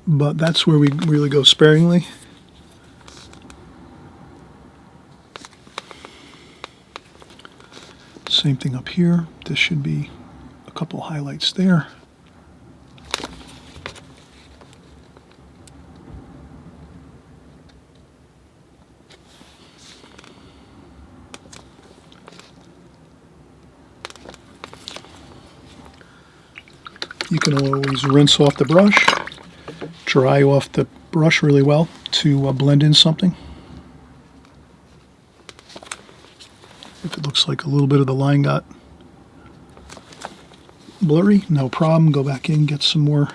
[SPEAKER 1] But that's where we really go sparingly. Same thing up here. This should be a couple highlights there. You can always rinse off the brush, dry off the brush really well to blend in something. If it looks like a little bit of the line got blurry, no problem. Go back in, get some more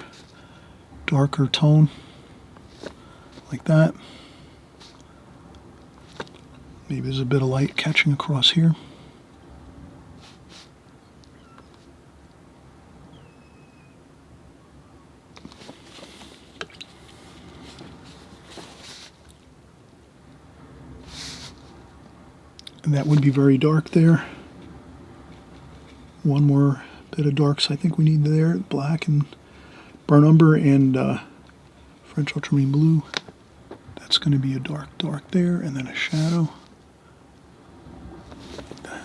[SPEAKER 1] darker tone like that. Maybe there's a bit of light catching across here. And that would be very dark there. One more bit of darks I think we need there. Black and burnt umber and French ultramarine blue. That's going to be a dark there, and then a shadow. Like that.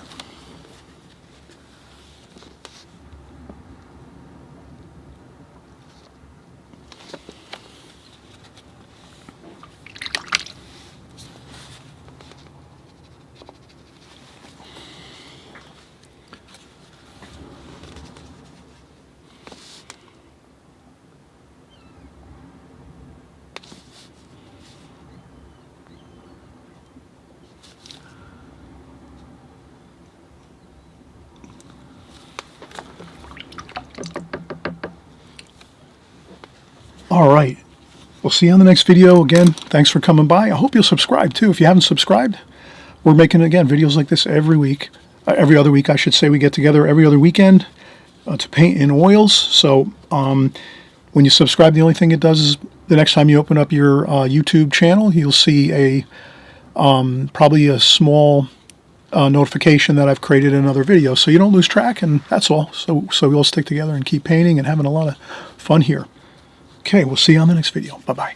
[SPEAKER 1] All right. We'll see you on the next video. Again, thanks for coming by. I hope you'll subscribe too. If you haven't subscribed, we're making, again, videos like this every week. Every other week, I should say. We get together every other weekend to paint in oils. So when you subscribe, the only thing it does is the next time you open up your YouTube channel, you'll see a probably a small notification that I've created another video. So you don't lose track, and that's all. So we all stick together and keep painting and having a lot of fun here. Okay, we'll see you on the next video. Bye-bye.